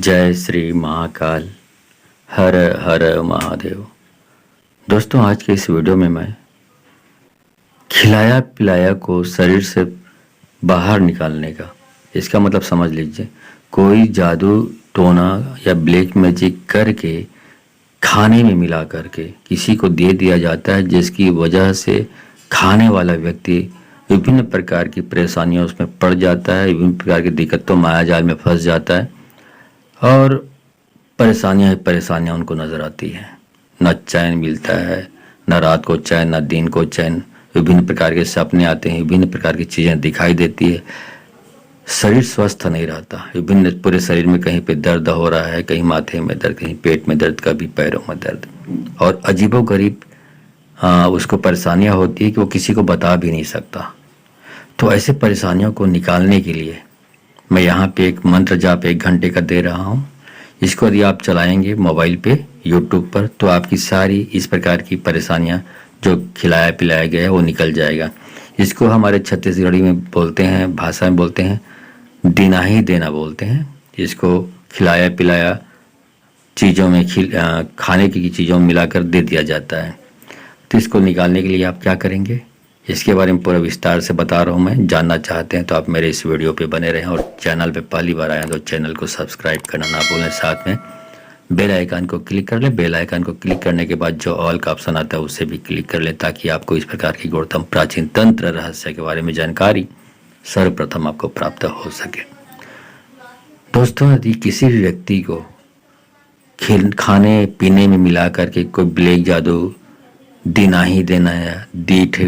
जय श्री महाकाल। हर हर महादेव। दोस्तों, आज के इस वीडियो में मैं खिलाया पिलाया को शरीर से बाहर निकालने का, इसका मतलब समझ लीजिए, कोई जादू टोना या ब्लैक मैजिक करके खाने में मिला करके किसी को दे दिया जाता है, जिसकी वजह से खाने वाला व्यक्ति विभिन्न प्रकार की परेशानियों उसमें पड़ जाता है, विभिन्न प्रकार की दिक्कतों मायाजाल में फंस जाता है और परेशानियां ही परेशानियां उनको नजर आती हैं। न चैन मिलता है, न रात को चैन, न दिन को चैन। विभिन्न प्रकार के सपने आते हैं, विभिन्न प्रकार की चीजें दिखाई देती है। शरीर स्वस्थ नहीं रहता, विभिन्न पूरे शरीर में कहीं पे दर्द हो रहा है, कहीं माथे में दर्द, कहीं पेट में दर्द, कभी पैरों में दर्द और अजीबोगरीब उसको परेशानियां होती है कि वो किसी को बता भी नहीं सकता। तो ऐसे परेशानियों को निकालने के लिए मैं यहाँ पे एक मंत्र जाप 1 घंटे का दे रहा हूँ। इसको यदि आप चलाएंगे मोबाइल पे यूट्यूब पर तो आपकी सारी इस प्रकार की परेशानियाँ जो खिलाया पिलाया गया है वो निकल जाएगा। इसको हमारे छत्तीसगढ़ी में बोलते हैं, भाषा में बोलते हैं देना ही देना बोलते हैं। इसको खिलाया पिलाया चीज़ों में खाने की चीज़ों में मिलाकर दे दिया जाता है। तो इसको निकालने के लिए आप क्या करेंगे, इसके बारे में पूरा विस्तार से बता रहा हूँ मैं। जानना चाहते हैं तो आप मेरे इस वीडियो पे बने रहें और चैनल पे पहली बार आए तो चैनल को सब्सक्राइब करना ना भूलें। साथ में बेल आइकन को क्लिक कर लें। बेल आइकन को क्लिक करने के बाद जो ऑल का ऑप्शन आता है उससे भी क्लिक कर लें, ताकि आपको इस प्रकार की गौतम प्राचीन तंत्र रहस्य के बारे में जानकारी सर्वप्रथम आपको प्राप्त हो सके। दोस्तों, यदि किसी भी व्यक्ति को खाने पीने में मिला करके कोई ब्लैक जादू देना ही देना है, डीठ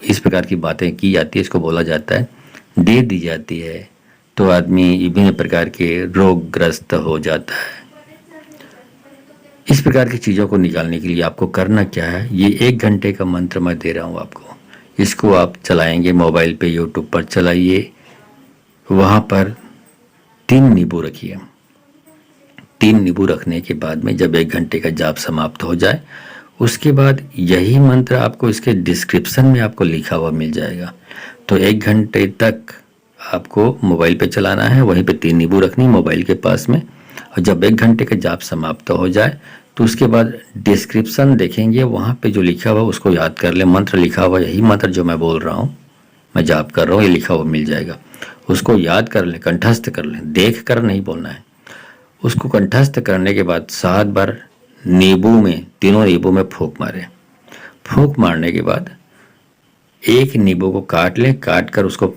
इस प्रकार की बातें की जाती है, इसको बोला जाता है दे दी जाती है, तो आदमी विभिन्न प्रकार के रोगग्रस्त हो जाता है। इस प्रकार की चीज़ों को निकालने के लिए आपको करना क्या है, ये 1 घंटे का मंत्र मैं दे रहा हूँ आपको। इसको आप चलाएंगे मोबाइल पे, यूट्यूब पर चलाइए, वहाँ पर 3 नींबू रखिए। 3 नींबू रखने के बाद में जब 1 घंटे का जाप समाप्त हो जाए, उसके बाद यही मंत्र आपको इसके डिस्क्रिप्शन में आपको लिखा हुआ मिल जाएगा। तो 1 घंटे तक आपको मोबाइल पे चलाना है, वहीं पे 3 नींबू रखनी मोबाइल के पास में, और जब 1 घंटे का जाप समाप्त हो जाए तो उसके बाद डिस्क्रिप्शन देखेंगे, वहाँ पे जो लिखा हुआ उसको याद कर लें। मंत्र लिखा हुआ, यही मंत्र जो मैं बोल रहा हूँ, मैं जाप कर रहा हूँ, ये लिखा हुआ मिल जाएगा। उसको याद कर लें, कंठस्थ कर लें, देख कर नहीं बोलना है। उसको कंठस्थ करने के बाद 7 बार नींबू में, तीनों नींबू में फूंक मारें। फूंक मारने के बाद एक नींबू को काट लें, काट कर उसको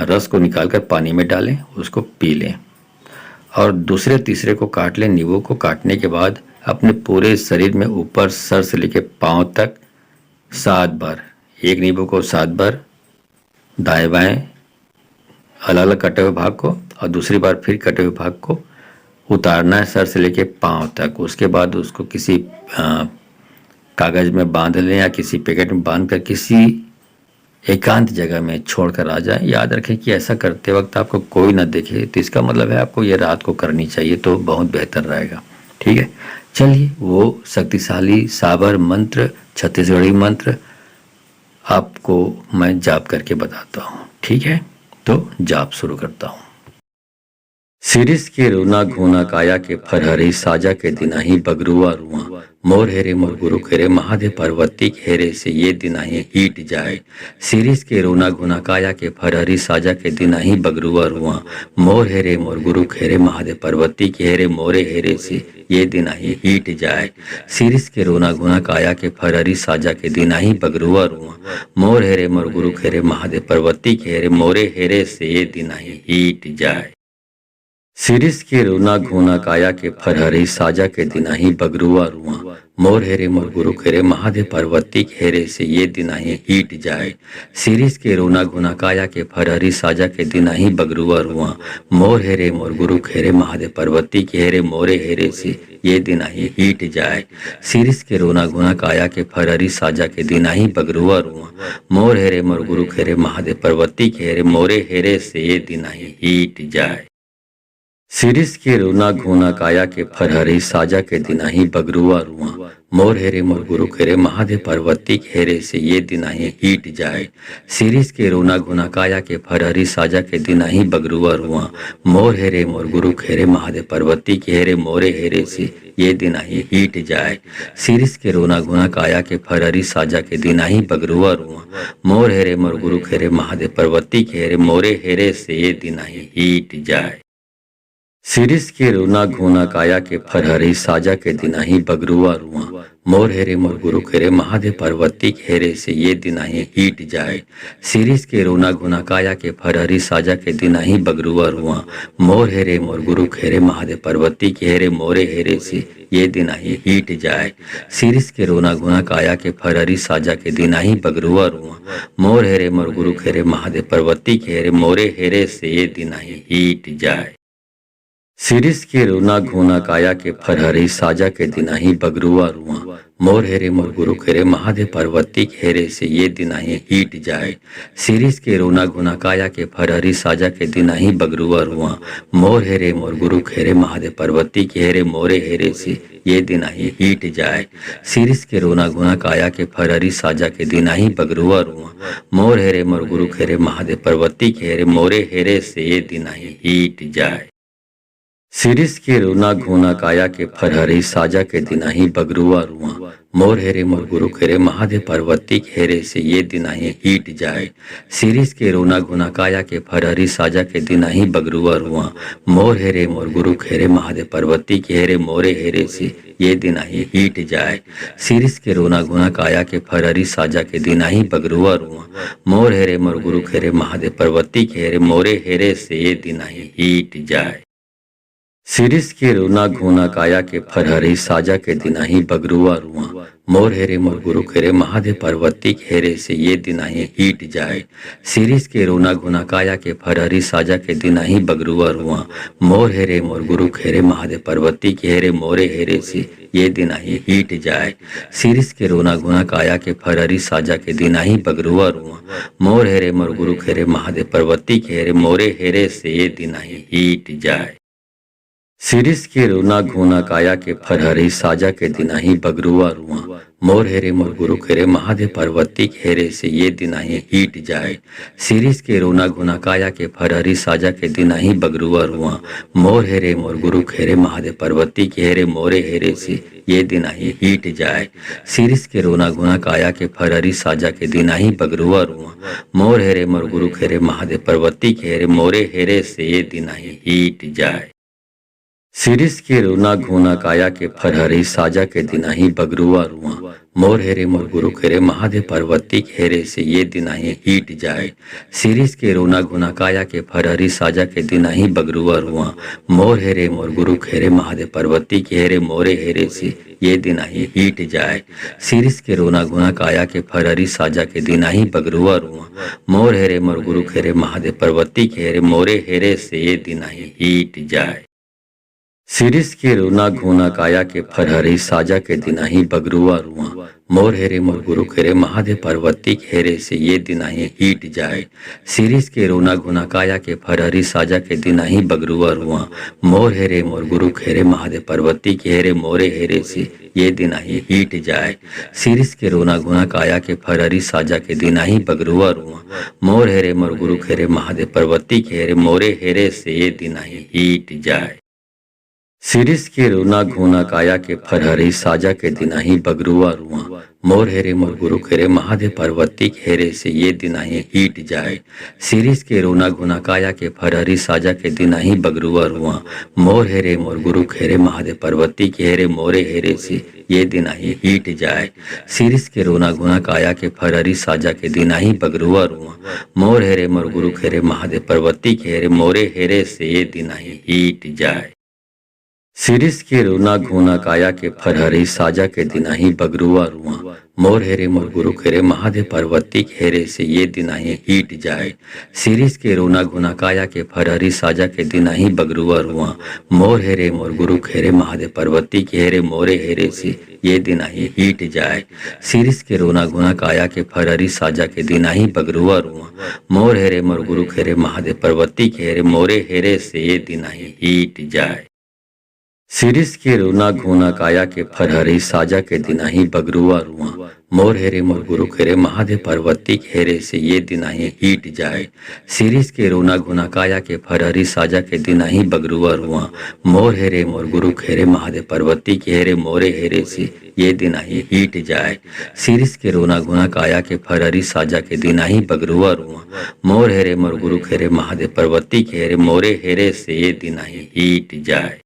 रस को निकाल कर पानी में डालें, उसको पी लें। और दूसरे तीसरे को काट लें। नींबू को काटने के बाद अपने पूरे शरीर में ऊपर सर से लेकर पांव तक 7 बार, एक नींबू को 7 बार दाएं बाएं अलग अलग कटे हुए भाग को, और दूसरी बार फिर कटे हुए भाग को उतारना है सर से लेके पांव तक। उसके बाद उसको किसी कागज में बांध लें या किसी पैकेट में बांध कर किसी एकांत जगह में छोड़कर आ जाए। याद रखें कि ऐसा करते वक्त आपको कोई ना देखे, तो इसका मतलब है आपको ये रात को करनी चाहिए, तो बहुत बेहतर रहेगा। ठीक है, चलिए वो शक्तिशाली साबर मंत्र, छत्तीसगढ़ी मंत्र आपको मैं जाप करके बताता हूँ। ठीक है, तो जाप शुरू करता हूँ। सिरिस के रोना घोना काया के फरहरी साजा के दिनाही बगरुआ रुआ मोर हेरे मोर गुरु खेरे महादेव पार्वती हेरे से ये दिनाही हीट जाए। सिरिस के रोना घोना काया के फरहरी साजा के दिनाही बगरुआ रुआ मोर हेरे मोर गुरु खेरे महादेव पार्वती हेरे मोरे हेरे से ये दिनाही हीट जाए। सिरिस के रोना घोना काया के फरहरी साजा के दिनाही बगरुआ रुआ मोर हेरे मोर गुरु खेरे महादेव पार्वती हेरे मोरे हेरे से ये दिनाही हीट जाए। सिरिस के रोना घोना काया के फरहरी साजा के दिनाही बगरुआ रुआ मोर हेरे मोर गुरु खेरे महादेव पार्वती हेरे से ये दिनाही हीट जाए। सिरिस के रोना घोना काया के फरहरी साजा के दिनाही बगरुआ रुआ मोर हेरे मोर गुरु खेरे महादेव पार्वती हेरे मोरे हेरे से ये दिनाही हीट जाए। सिरिस के रोना घोना काया के फरहरी साजा के दिनाही बगरुआ रुआ मोर हेरे मोर गुरु खेरे महादेव पार्वती हेरे मोरे हेरे से ये दिनाही हीट जाए। सिरिस के रोना घोना काया के फरहरी साजा के दिनाही बगरुआ रुआ मोर हेरे मोर गुरु खेरे महादेव पार्वती खेरे से ये दिनाही हीट जाए। शिरीष के रोना गुना काया के फरहरी साजा के दिनाही बगरुआ रुआ। मोर हेरे मोर गुरु खेरे महादेव पार्वती के हेरे मोरे हेरे से ये दिनाही हीट जाए। शिरीष के रोना गुना काया के फरहरी साजा के दिनाही बगरुआ रुआ। मोर हेरे मोर गुरु खेरे महादेव पार्वती के हेरे मोरे हेरे से ये दिनाही हीट जाए। शिरीष के रोना घोना काया के फरहरी साजा के दिनाही बगरुआ रुआ। मोर हेरे मोर गुरु खेरे महादेव पार्वती खेरे से ये दिनाही हीट जाए। शिरीष के रोना घोना काया के फरहरी साजा के दिनाही बगरुआ रुआ। मोर हेरे मोर गुरु खेरे महादेव पार्वती खेरे मोरे हेरे से ये दिनाही हीट जाए। शिरीष के रोना घोना काया के फरहरी साजा के दिनाही बगरुआ रुआ। मोर हेरे मोर गुरु खेरे महादेव पार्वती खेरे मोरे हेरे से ये दिनाही हीट जाए। शिरीष के रोना घोना काया के फरहरी साजा के दिनाही बगरुआ रुआ। मोर हेरे मोर गुरु खेरे महादेव पार्वती खेरे से ये दिनाही हीट जाए। शिरीष के रोना घोना काया के फरहरी साजा के दिनाही बगरुआ रुआ। मोर हेरे मोर गुरु खेरे महादेव पार्वती खेरे मोरे हेरे से ये दिनाही हीट जाए। शिरीष के रोना घोना काया के फरहरी साजा के दिनाही बगरुआ रुआ। मोर हेरे मोर गुरु खेरे महादेव पार्वती खेरे मोरे हेरे से ये दिनाही हीट जाए। शिरीष के रोना घोना काया के फरहरी साजा के दिनाही बगरुआ रुआ। मोर हेरे मोर गुरु खेरे महादेव पार्वती खेरे से ये दिनाही हीट जाए। शिरीष के रोना घोना काया के फरहरी साजा के दिनाही बगरुआ रुआ। मोर हेरे मोर गुरु खेरे महादेव पार्वती खेरे मोरे हेरे से ये दिनाही हीट जाए। शिरीष के रोना घोना काया के फरहरी साजा के दिनाही बगरुआ रुआ। मोर हेरे मोर गुरु खेरे महादेव पार्वती खेरे मोरे हेरे से ये दिनाही हीट जाए। शिरीष के रोना घोना काया के फरहरी साजा के दिनाही बगरुआ रुआ। मोर हेरे मोर गुरु खेरे महादेव पार्वती खेरे से ये दिनाही हीट जाए। शिरीष के रोना घोना काया के फरहरी साजा के दिनाही बगरुआ रुआ। मोर हेरे मोर गुरु खेरे महादेव पार्वती खेरे मोरे हेरे से ये दिनाही हीट जाए। शिरीष के रोना घोना काया के फरहरी साजा के दिनाही बगरुआ रुआ। मोर हेरे मोर गुरु खेरे महादेव पार्वती खेरे मोरे हेरे से ये दिनाही हीट जाए। शिरीष के रोना घोना काया के फरहरी साजा के दिनाही बगरुआ रुआ। मोर हेरे मोर गुरु खेरे महादेव पार्वती खेरे से ये दिनाही हीट जाए। शिरीष के रोना घोना काया के फरहरी साजा के दिनाही बगरुआ रुआ। मोर हेरे मोर गुरु खेरे महादेव पार्वती खेरे मोरे हेरे से ये दिनाही हीट जाए। शिरीष के रोना घोना काया के फरहरी साजा के दिनाही बगरुआ रुआ। मोर हेरे मोर गुरु खेरे महादेव पार्वती खेरे मोरे हेरे से ये दिनाही हीट जाए। शिरीष के रोना घोना काया के फरहरी साजा के दिनाही बगरुआ रुआ। मोर हेरे मोर गुरु खेरे महादेव पार्वती खेरे से ये दिनाही हीट जाए। शिरीष के रोना घोना काया के फरहरी साजा के दिनाही बगरुआ रुआ। मोर हेरे मोर गुरु खेरे महादेव पार्वती खेरे मोरे हेरे से ये दिनाही हीट जाए। शिरीष के रोना घोना काया के फरहरी साजा के दिनाही बगरुआ रुआ। मोर हेरे मोर गुरु खेरे महादेव पार्वती खेरे मोरे हेरे से ये दिनाही हीट जाए। शिरीष के रोना घोना काया के फरहरी साजा के दिनाही बगरुआ रुआ। मोर हेरे मोर गुरु खेरे महादेव पार्वती खेरे से ये दिनाही हीट जाए। शिरीष के रोना घोना काया के फरहरी साजा के दिनाही बगरुआ रुआ। मोर हेरे मोर गुरु खेरे महादेव पार्वती खेरे मोरे हेरे से ये दिनाही हीट जाए। शिरीष के रोना घोना काया के फरहरी साजा के दिनाही बगरुआ रुआ। मोर हेरे मोर गुरु खेरे महादेव पार्वती खेरे मोरे हेरे से ये दिनाही हीट जाए। शिरीष के रोना घोना काया के फरहरी साजा के दिनाही बगरुआ रुआ। मोर हेरे मोर गुरु खेरे महादेव पार्वती खेरे से ये दिनाही हीट जाए। शिरीष के रोना घोना काया के फरहरी साजा के दिनाही बगरुआ रुआ। मोर हेरे मोर गुरु खेरे महादेव पार्वती खेरे मोरे हेरे से ये दिनाही हीट जाए। शिरीष के रोना घोना काया के फरहरी साजा के दिनाही बगरुआ रुआ। मोर हेरे मोर गुरु खेरे महादेव पार्वती खेरे मोरे हेरे से ये दिनाही हीट जाए। शिरीष के रोना घोना काया के फरहरी साजा के दिनाही बगरुआ रुआ। मोर हेरे मोर गुरु खेरे महादेव पार्वती खेरे से ये दिनाही हीट जाए। शिरीष के रोना घोना काया के फरहरी साजा के दिनाही बगरुआ रुआ। मोर हेरे मोर गुरु खेरे महादेव पार्वती खेरे मोरे हेरे से ये दिनाही हीट जाए। शिरीष के रोना घोना काया के फरहरी साजा के दिनाही बगरुआ रुआ। मोर हेरे मोर गुरु खेरे महादेव पार्वती खेरे मोरे हेरे से ये दिनाही हीट जाए। सिरिस के रोना घोना काया के फरहरी साजा के दिनाही बगरुआ रुआ मोर हेरे मोर गुरु खेरे महादेव पार्वती खेरे से ये दिनाही हीट जाए। सिरिस के रोना घोना काया के फरहरी साजा के दिनाही बगरुआ रुआ मोर हेरे मोर गुरु खेरे महादेव पार्वती खेरे मोरे हेरे से ये दिनाही हीट जाए। सिरिस के रोना घोना काया के फरहरी साजा के दिनाही बगरुआ रुआ मोर हेरे मोर गुरु खेरे महादेव पार्वती खेरे मोरे हेरे से ये दिनाही हीट जाए।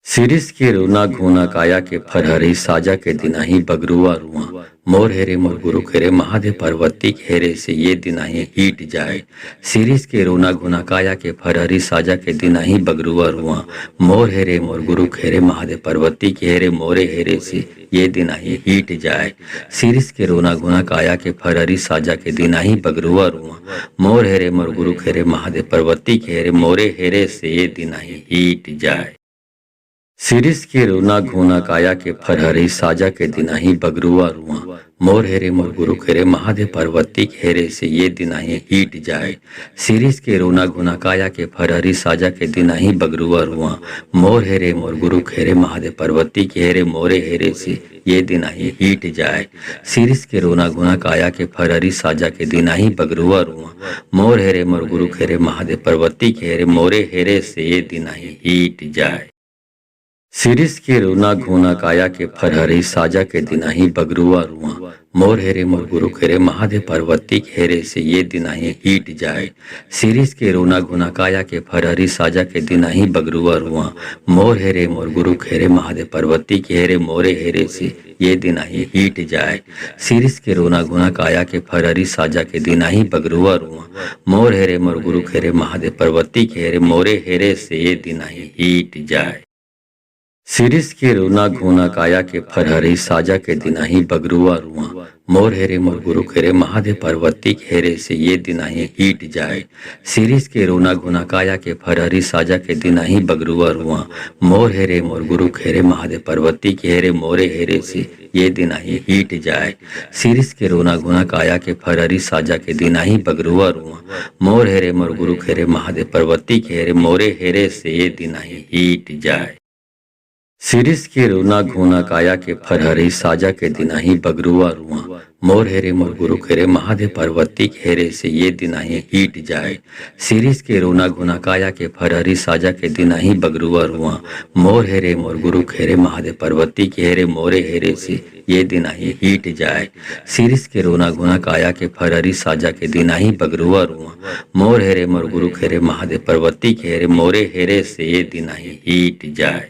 सिरिस के रोना घोना काया के फरहरी साजा के दिनाही बगरुआ रुआ मोर हेरे मोर गुरु खेरे महादेव पार्वती खेरे से ये दिनाही हीट जाए। सिरिस के रोना घोना काया के फरहरी साजा के दिनाही बगरुआ रुआ मोर हेरे मोर गुरु खेरे महादेव पार्वती खेरे मोरे हेरे से ये दिनाही हीट जाए। सिरिस के रोना घोना काया के फरहरी साजा के दिनाही बगरुआ रुआ मोर हेरे मोर गुरु खेरे महादेव पार्वती खेरे मोरे हेरे से ये दिनाही हीट जाए। सिरिस के रोना घोना काया के फरहरी साजा के दिनाही बगरुआ रुआ मोर हेरे मोर गुरु खेरे महादेव पार्वती खेरे से ये दिनाही हीट जाए। सिरिस के रोना घोना काया के फरहरी साजा के दिनाही बगरुआ रुआ मोर हेरे मोर गुरु खेरे महादेव पार्वती खेरे मोरे हेरे से ये दिनाही हीट जाए। सिरिस के रोना घोना काया के फरहरी साजा के दिनाही बगरुआ रुआ मोर हेरे मोर गुरु खेरे महादेव पार्वती खेरे मोरे हेरे से ये दिनाही हीट जाए। सिरिस के रोना घोना काया के फरहरी साजा के दिनाही बगरुआ रुआ मोर हेरे मोर गुरु खेरे महादेव पार्वती खेरे से ये दिनाही हीट जाए। सिरिस के रोना घोना काया के फरहरी साजा के दिनाही बगरुआ रुआ मोर हेरे मोर गुरु खेरे महादेव पार्वती खेरे मोरे हेरे से ये दिनाही हीट जाए। सिरिस के रोना घोना काया के फरहरी साजा के दिनाही बगरुआ रुआ मोर हेरे मोर गुरु खेरे महादेव पार्वती खेरे मोरे हेरे से ये दिनाही हीट जाए। सिरिस के रोना घोना काया के फरहरी साजा के दिनाही बगरुआ रुआ मोर हेरे मोर गुरु खेरे महादेव पार्वती खेरे से ये दिनाही हीट जाए। सिरिस के रोना घोना काया के फरहरी साजा के दिनाही बगरुआ रुआ मोर हेरे मोर गुरु खेरे महादेव पार्वती खेरे मोरे हेरे से ये दिनाही हीट जाए। सिरिस के रोना घोना काया के फरहरी साजा के दिनाही बगरुआ रुआ मोर हेरे मोर गुरु खेरे महादेव पार्वती खेरे मोरे हेरे से ये दिनाही हीट जाए। सिरिस के रोना घोना काया के फरहरी साजा के दिनाही बगरुआ रुआ मोर हेरे मोर गुरु खेरे महादेव पार्वती खेरे से ये दिनाही हीट जाए। सिरिस के रोना घोना काया के फरहरी साजा के दिनाही बगरुआ रुआ मोर हेरे मोर गुरु खेरे महादेव पार्वती खेरे मोरे हेरे से ये दिनाही हीट जाए। सिरिस के रोना घोना काया के फरहरी साजा के दिनाही बगरुआ रुआ मोर हेरे मोर गुरु खेरे महादेव पार्वती खेरे मोरे हेरे से ये दिनाही हीट जाए।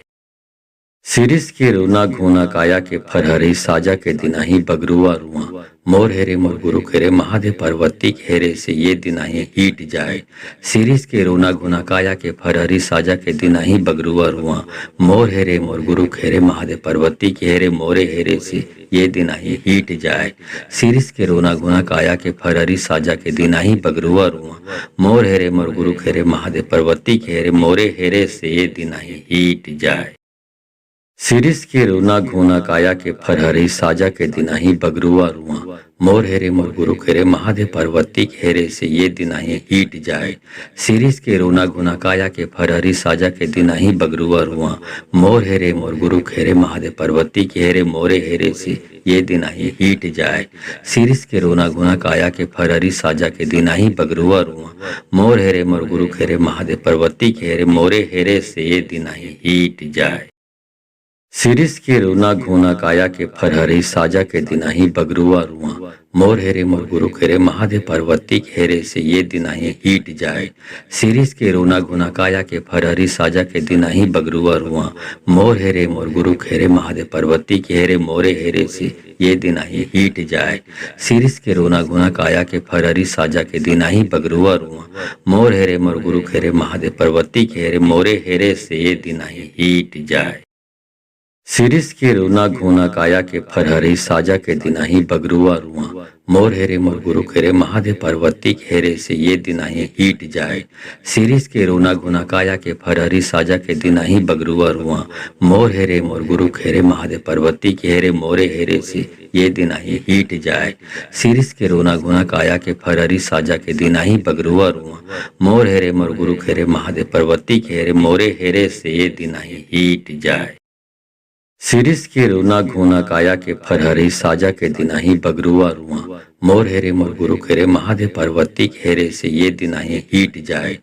सिरिस के रोना घोना काया के फरहरी साजा के दिनाही बगरुआ रुआ मोर हेरे मोर गुरु खेरे महादेव पार्वती खेरे से ये दिनाही हीट जाए। सिरिस के रोना घोना काया के फरहरी साजा के दिनाही बगरुआ रुआ मोर हेरे मोर गुरु खेरे महादेव पार्वती खेरे मोरे हेरे से ये दिनाही हीट जाए। सिरिस के रोना घोना काया के फरहरी साजा के दिनाही बगरुआ रुआ मोर हेरे मोर गुरु खेरे महादेव पार्वती खेरे मोरे हेरे से ये दिनाही हीट जाए। सिरिस के रोना घोना काया के फरहरी साजा के दिनाही बगरुआ रुआ मोर हेरे मोर गुरु खेरे महादेव पार्वती खेरे से ये दिनाही हीट जाए। सिरिस के रोना घोना काया के फरहरी साजा के दिनाही बगरुआ रुआ मोर हेरे मोर गुरु खेरे महादेव पार्वती खेरे मोरे हेरे से ये दिनाही हीट जाए। सिरिस के रोना घोना काया के फरहरी साजा के दिनाही बगरुआ रुआ मोर हेरे मोर गुरु खेरे महादेव पार्वती खेरे मोरे हेरे से ये दिनाही हीट जाए। सिरिस के रोना घोना काया के फरहरी साजा के दिनाही बगरुआ रुआ मोर हेरे मोर गुरु खेरे महादेव पार्वती खेरे से ये दिनाही हीट जाए। सिरिस के रोना घोना काया के फरहरी साजा के दिनाही बगरुआ रुआ मोर हेरे मोर गुरु खेरे महादेव पार्वती खेरे मोरे हेरे से ये दिनाही हीट जाए। सिरिस के रोना घोना काया के फरहरी साजा के दिनाही बगरुआ रुआ मोर हेरे मोर गुरु खेरे महादेव पार्वती खेरे मोरे हेरे से ये दिनाही हीट जाए। सिरिस के रोना घोना काया के फरहरी साजा के दिनाही बगरुआ रुआ मोर हेरे मोर गुरु खेरे महादेव पार्वती खेरे से ये दिनाही हीट जाए। शिरीष के रोना गुना काया के फरहरी साजा के दिनाही बगरुआ रुआ। मोर हेरे मोर गुरु खेरे महादेव पार्वती खेरे मोरे हेरे से ये दिनाही हीट जाए। शिरीष के रोना गुना काया के फरहरी साजा के दिनाही बगरुआ रुआ। मोर हेरे मोर गुरु खेरे महादेव पार्वती खेरे मोरे हेरे से ये दिनाही हीट जाए। शिरीष के रोना घोना काया के फरहरी साजा के दिनाही बगरुआ रुआ। मोर हेरे मोर गुरु खेरे महादेव पार्वती खेरे से ये दिनाही हीट जाए।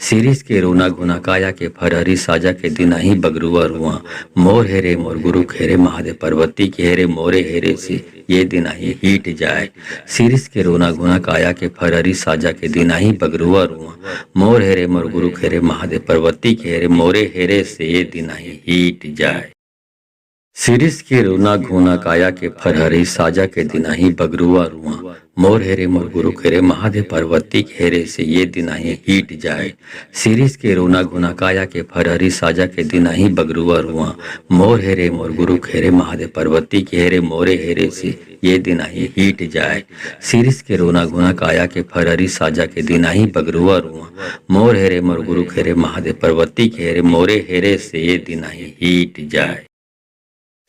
शिरीष के रोना घोना काया के फरहरी साजा के दिनाही बगरुआ रुआ। मोर हेरे मोर गुरु खेरे महादेव पार्वती खेरे मोरे हेरे से ये दिनाही हीट जाए। शिरीष के रोना घोना काया के फरहरी साजा के दिनाही बगरुआ रुआ। मोर हेरे मोर गुरु खेरे महादेव पार्वती खेरे मोरे हेरे से ये दिनाही हीट जाए। शिरीष के रोना घोना काया के फरहरी साजा के दिनाही बगरुआ रुआ। मोर हेरे मोर गुरु खेरे महादेव पार्वती खेरे से ये दिनाही हीट जाए। शिरीष के रोना घोना काया के फरहरी साजा के दिनाही बगरुआ रुआ। मोर हेरे मोर गुरु खेरे महादेव पार्वती खेरे मोरे हेरे से ये दिनाही हीट जाए। शिरीष के रोना घोना काया के फरहरी साजा के दिनाही बगरुआ रुआ। मोर हेरे मोर गुरु खेरे महादेव पार्वती खेरे मोरे हेरे से ये दिनाही हीट जाए।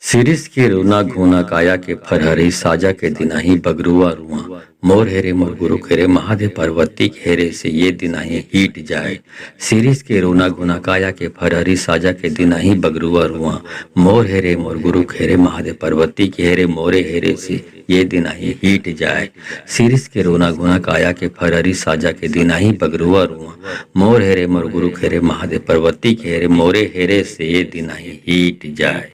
शिरीष के रोना घोना काया के फरहरी साजा के दिनाही बगरुआ रुआ। मोर हेरे मोर गुरु खेरे महादेव पार्वती खेरे से ये दिनाही हीट जाए। शिरीष के रोना घोना काया के फरहरी साजा के दिनाही बगरुआ रुआ। मोर हेरे मोर गुरु खेरे महादेव पार्वती खेरे मोरे हेरे से ये दिनाही हीट जाए। शिरीष के रोना घोना काया के फरहरी साजा के दिनाही बगरुआ रुआ। मोर हेरे मोर गुरु खेरे महादेव पार्वती खेरे मोरे हेरे से ये दिनाही हीट जाए।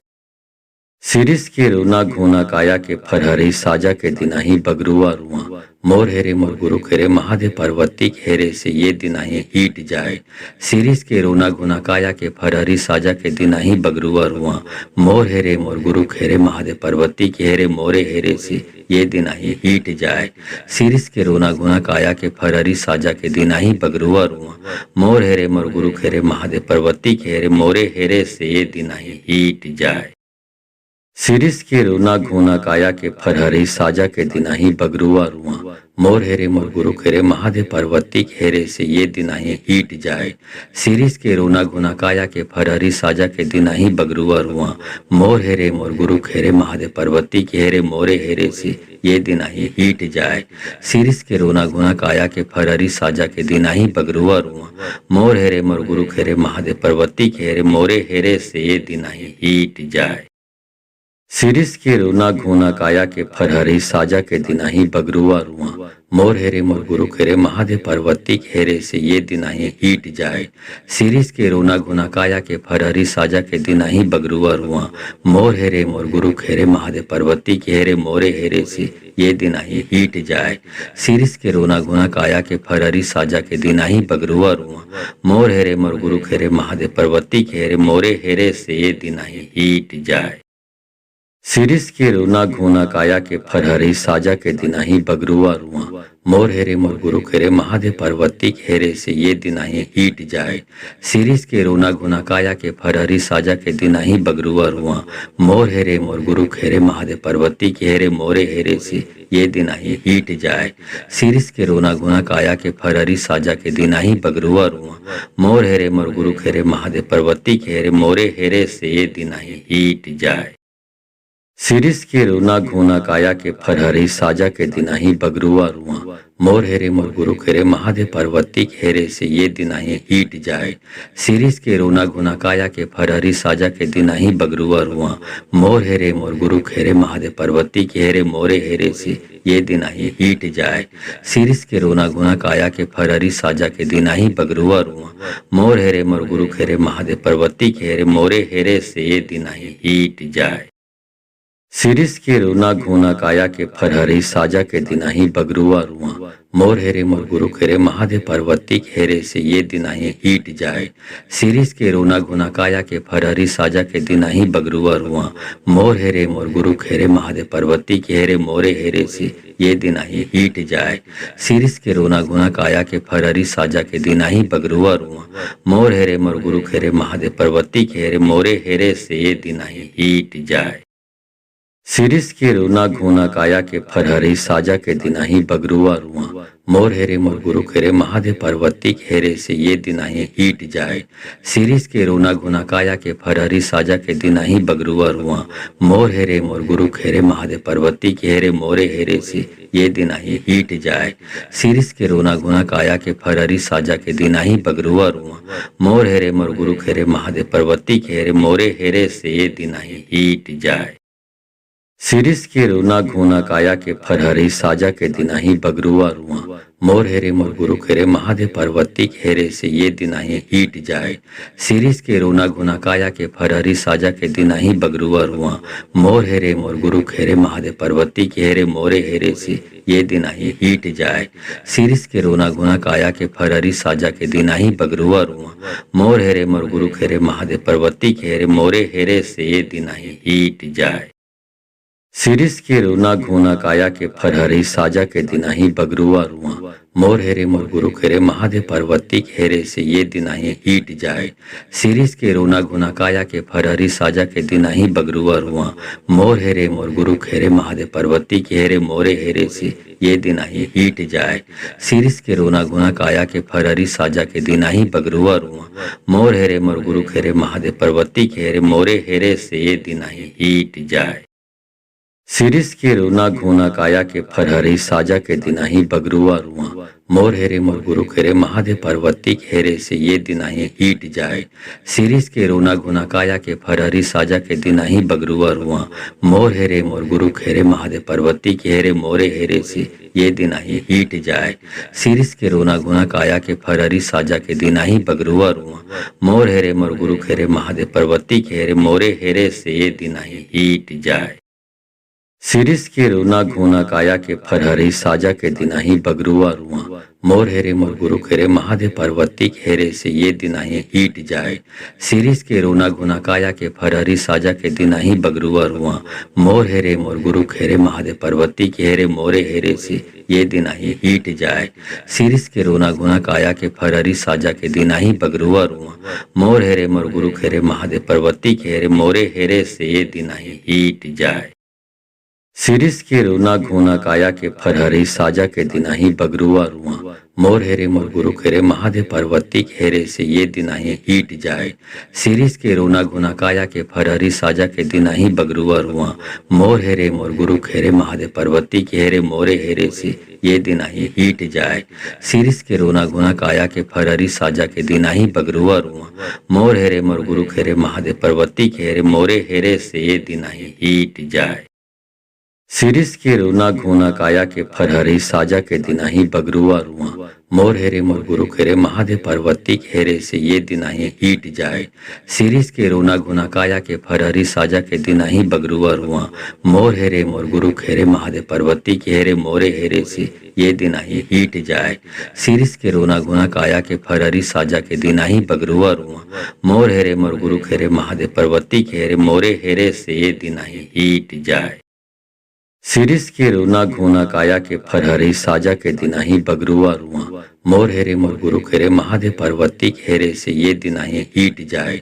शिरीष के रोना घोना काया के फरहरी साजा के दिनाही बगरुआ रुआ। मोर हेरे मोर गुरु खेरे महादेव पार्वती खेरे से ये दिनाही हीट जाए। शिरीष के रोना घोना काया के फरहरी साजा के दिनाही बगरुआ रुआ। मोर हेरे मोर गुरु खेरे महादेव पार्वती खेरे मोरे हेरे से ये दिनाही हीट जाए। शिरीष के रोना घोना काया के फरहरी साजा के दिनाही बगरुआ रुआ। मोर हेरे मोर गुरु खेरे महादेव पार्वती खेरे मोरे हेरे से ये दिनाही हीट जाए। शिरीष के रोना घोना काया के फरहरी साजा के दिनाही बगरुआ रुआ। मोर हेरे मोर गुरु खेरे महादेव पार्वती खेरे से ये दिनाही हीट जाए। शिरीष के रोना घोना काया के फरहरी साजा के दिनाही बगरुआ रुआ। मोर हेरे मोर गुरु खेरे महादेव पार्वती खेरे मोरे हेरे से ये दिनाही हीट जाए। शिरीष के रोना घोना काया के फरहरी साजा के दिनाही बगरुआ रुआ। मोर हेरे मोर गुरु खेरे महादेव पार्वती खेरे मोरे हेरे से ये दिनाही हीट जाए। शिरीष के रोना घोना काया के फरहरी साजा के दिनाही बगरुआ रुआ। मोर हेरे मोर गुरु खेरे महादेव पार्वती खेरे से ये दिनाही हीट जाए। शिरीष के रोना घोना काया के फरहरी साजा के दिनाही बगरुआ रुआ। मोर हेरे मोर गुरु खेरे महादेव पार्वती खेरे मोरे हेरे से ये दिनाही हीट जाए। शिरीष के रोना घोना काया के फरहरी साजा के दिनाही बगरुआ रुआ। मोर हेरे मोर गुरु खेरे महादेव पार्वती खेरे मोरे हेरे से ये दिनाही हीट जाए। शिरीष के रोना घोना काया के फरहरी साजा के दिनाही बगरुआ रुआ। मोर हेरे मोर गुरु खेरे महादेव पार्वती खेरे से ये दिनाही हीट जाए। शिरीष के रोना घोना काया के फरहरी साजा के दिनाही बगरुआ रुआ। मोर हेरे मोर गुरु खेरे महादेव पार्वती खेरे मोरे हेरे से ये दिनाही हीट जाए। शिरीष के रोना घोना काया के फरहरी साजा के दिनाही बगरुआ रुआ। मोर हेरे मोर गुरु खेरे महादेव पार्वती खेरे मोरे हेरे से ये दिनाही हीट जाए। शिरीष के रोना घोना काया के फरहरी साजा के दिनाही बगरुआ रुआ। मोर हेरे मोर गुरु खेरे महादेव पार्वती खेरे से ये दिनाही हीट जाए। शिरीष के रोना घोना काया के फरहरी साजा के दिनाही बगरुआ रुआ। मोर हेरे मोर गुरु खेरे महादेव पार्वती खेरे मोरे हेरे से ये दिनाही हीट जाए। शिरीष के रोना घोना काया के फरहरी साजा के दिनाही बगरुआ रुआ। मोर हेरे मोर गुरु खेरे महादेव पार्वती खेरे मोरे हेरे से ये दिनाही हीट जाए। शिरीष के रोना घोना काया के फरहरी साजा के दिनाही बगरुआ रुआ। मोर हेरे मोर गुरु खेरे महादेव पार्वती खेरे से ये दिनाही हीट जाए। शिरीष के रोना घोना काया के फरहरी साजा के दिनाही बगरुआ रुआ। मोर हेरे मोर गुरु खेरे महादेव पार्वती खेरे मोरे हेरे से ये दिनाही हीट जाए। शिरीष के रोना घोना काया के फरहरी साजा के दिनाही बगरुआ रुआ। मोर हेरे मोर गुरु खेरे महादेव पार्वती खेरे मोरे हेरे से ये दिनाही हीट जाए। शिरीष के रोना घोना काया के फरहरी साजा के दिनाही बगरुआ रुआ मोर हेरे मोर गुरु खेरे महादेव पार्वती हेरे से ये दिनाही हीट जाए। शिरीष के रोना घोना काया के फरहरी साजा के दिनाही बगरुआ रुआ मोर हेरे मोर गुरु खेरे महादेव पार्वती के हेरे मोरे हेरे से ये दिनाही हीट जाए। शिरीष के रोना घोना काया के फरहरी साजा के दिनाही बगरुआ रुआ मोर हेरे मोर गुरु खेरे महादेव पार्वती के हेरे मोरे हेरे से ये दिनाही हीट जाए। शिरीष के रोना घोना काया के फरहरी साजा के दिनाही बगरुआ रुआ मोर हेरे मोर गुरु खेरे महादेव पार्वती हेरे से ये दिनाही हीट जाए। शिरीष के रोना घोना काया के फरहरी साजा के दिनाही बगरुआ रुआ मोर हेरे मोर गुरु खेरे महादेव पार्वती के हेरे मोरे हेरे से ये दिनाही हीट जाए। शिरीष के रोना घोना काया के फरहरी साजा के दिनाही बगरुआ रुआ मोर हेरे मोर गुरु खेरे महादेव पार्वती के हेरे मोरे हेरे से ये दिनाही हीट जाए। शिरीष के रोना घोना काया के फरहरी साजा के दिनाही बगरुआ रुआ मोर हेरे मोर गुरु खेरे महादेव पार्वती हेरे से ये दिनाही हीट जाए। शिरीष के रोना घोना काया के फरहरी साजा के दिनाही बगरुआ रुआ मोर हेरे मोर गुरु खेरे महादेव पार्वती के हेरे मोरे हेरे से ये दिनाही हीट जाए। शिरीष के रोना घोना काया के फरहरी साजा के दिनाही बगरुआ रुआ मोर हेरे मोर गुरु खेरे महादेव पार्वती के हेरे मोरे हेरे से ये दिनाही हीट जाए। शिरीष के रोना घोना काया के फरहरी साजा के दिनाही बगरुआ रुआ मोर हेरे मोर गुरु खेरे महादेव पार्वती हेरे से ये दिनाही हीट जाए। शिरीष के रोना घोना काया के फरहरी साजा के दिनाही बगरुआ रुआ मोर हेरे मोर गुरु खेरे महादेव पार्वती के हेरे मोरे हेरे से ये दिनाही हीट जाए। शिरीष के रोना घोना काया के फरहरी साजा के दिनाही बगरुआ रुआ मोर हेरे मोर गुरु खेरे महादेव पार्वती के हेरे मोरे हेरे से ये दिनाही हीट जाए। शिरीष के रोना घोना काया के फरहरी साजा के दिनाही बगरुआ रुआ मोर हेरे मोर गुरु खेरे महादेव पार्वती हेरे से ये दिनाही हीट जाए। शिरीष के रोना घोना काया के फरहरी साजा के दिनाही बगरुआ रुआ मोर हेरे मोर गुरु खेरे महादेव पार्वती के हेरे मोरे हेरे से ये दिनाही हीट जाए। शिरीष के रोना घोना काया के फरहरी साजा के दिनाही बगरुआ रुआ मोर हेरे मोर गुरु खेरे महादेव पार्वती के हेरे मोरे हेरे से ये दिनाही हीट जाए। शिरीष के रोना घोना काया के फरहरी साजा के दिनाही बगरुआ रुआ मोर हेरे मोर गुरु खेरे महादेव पार्वती हेरे से ये दिनाही हीट जाए। शिरीष के रोना घोना काया के फरहरी साजा के दिनाही बगरुआ रुआ मोर हेरे मोर गुरु खेरे महादेव पार्वती के हेरे मोरे हेरे से ये दिनाही हीट जाए। शिरीष के रोना घोना काया के फरहरी साजा के दिनाही बगरुआ रुआ मोर हेरे मोर गुरु खेरे महादेव पार्वती के हेरे मोरे हेरे से ये दिनाही हीट जाए। शिरीष के रोना घोना काया के फरहरी साजा के दिनाही बगरुआ रुआ मोर हेरे मोर गुरु खेरे महादेव पार्वती हेरे से ये दिनाही हीट जाए। शिरीष के रोना घोना काया के फरहरी साजा के दिनाही बगरुआ रुआ मोर हेरे मोर गुरु खेरे महादेव पार्वती के हेरे मोरे हेरे से ये दिनाही हीट जाए। शिरीष के रोना घोना काया के फरहरी साजा के दिनाही बगरुआ रुआ मोर हेरे मोर गुरु खेरे महादेव पार्वती के हेरे मोरे हेरे से ये दिनाही हीट जाए। शिरीष के रोना घोना काया के फरहरी साजा के दिनाही बगरुआ रुआ मोर हेरे मोर गुरु खेरे महादेव पार्वती हेरे से ये दिनाही हीट जाए।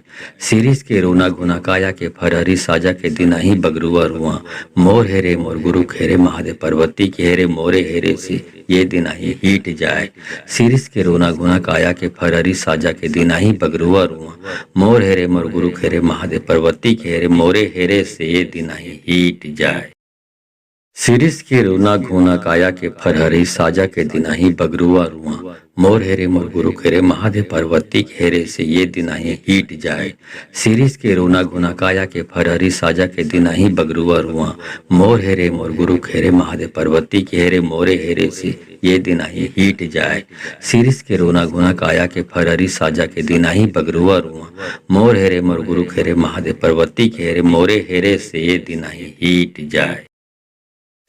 शिरीष के रोना घोना काया के फरहरी साजा के दिनाही बगरुआ रुआ मोर हेरे मोर गुरु खेरे महादेव पार्वती के हेरे मोरे हेरे से ये दिनाही हीट जाए। शिरीष के रोना घोना काया के फरहरी साजा के दिनाही बगरुआ रुआ मोर हेरे मोर गुरु खेरे महादेव पार्वती के हेरे मोरे हेरे से ये दिनाही हीट जाए। शिरीष के रोना घोना काया के फरहरी साजा के दिनाही बगरुआ रुआ मोर हेरे मोर गुरु खेरे महादेव पार्वती हेरे से ये दिनाही हीट जाए। शिरीष के रोना घोना काया के फरहरी साजा के दिनाही बगरुआ रुआ मोर हेरे मोर गुरु खेरे महादेव पार्वती के हेरे मोरे हेरे से ये दिनाही हीट जाए। शिरीष के रोना घोना काया के फरहरी साजा के दिनाही बगरुआ रुआ मोर हेरे मोर गुरु खेरे महादेव पार्वती के हेरे मोरे हेरे से ये दिनाही हीट जाए।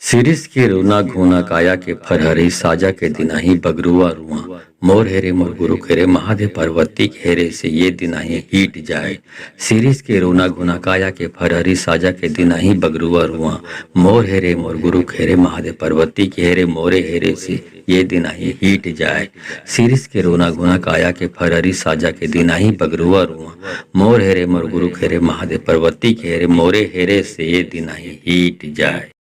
शिरीष के रोना घोना काया के फरहरी साजा के दिनाही बगरुआ रुआ मोर हेरे मोर गुरु खेरे महादेव पार्वती खेरे से ये दिनाही हीट जाए। शिरीष के रोना गुना काया के फरहरी साजा के दिनाही बगरुआ रुआ। मोर हेरे मोर गुरु खेरे महादेव पार्वती खेरे मोरे हेरे से ये दिनाही हीट जाए। शिरीष के रोना गुना काया के फरहरी साजा के दिनाही बगरुआ रुआ। मोर हेरे मोर गुरु खेरे महादेव पार्वती खेरे मोरे हेरे से ये दिनाही हीट जाए।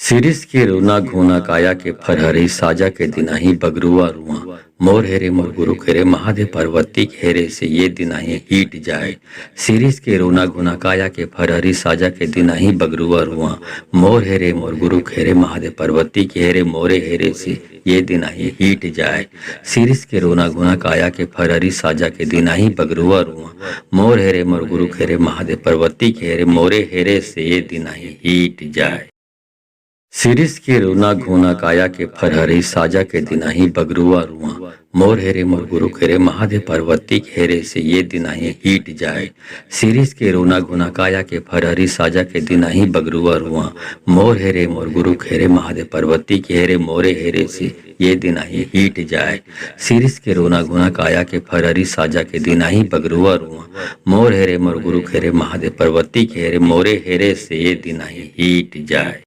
शिरीष के रोना घोना काया के फरहरी साजा के दिनाही बगरुआ रुआ। मोर हेरे मोर गुरु खेरे महादेव पार्वती खेरे से ये दिनाही हीट जाए। शिरीष के रोना घोना काया के फरहरी साजा के दिनाही बगरुआ रुआ। मोर हेरे मोर गुरु खेरे महादेव पार्वती खेरे मोरे हेरे से ये दिनाही हीट जाए। शिरीष के रोना घोना काया के फरहरी साजा के दिनाही बगरुआ रुआ। मोर हेरे मोर गुरु खेरे महादेव पार्वती खेरे मोरे हेरे से ये दिनाही हीट जाए। शिरीष के रोना घोना काया के फरहरी साजा के दिनाही बगरुआ रुआ। मोर हेरे मोर गुरु खेरे महादेव पार्वती खेरे से ये दिनाही हीट जाए। शिरीष के रोना घोना काया के फरहरी साजा के दिनाही बगरुआ रुआ। मोर हेरे मोर गुरु खेरे महादेव पार्वती खेरे मोरे हेरे से ये दिनाही हीट जाए। शिरीष के रोना घोना काया के फरहरी साजा के दिनाही बगरुआ रुआ। मोर हेरे मोर गुरु खेरे महादेव पार्वती खेरे मोरे हेरे से ये दिनाही हीट जाए।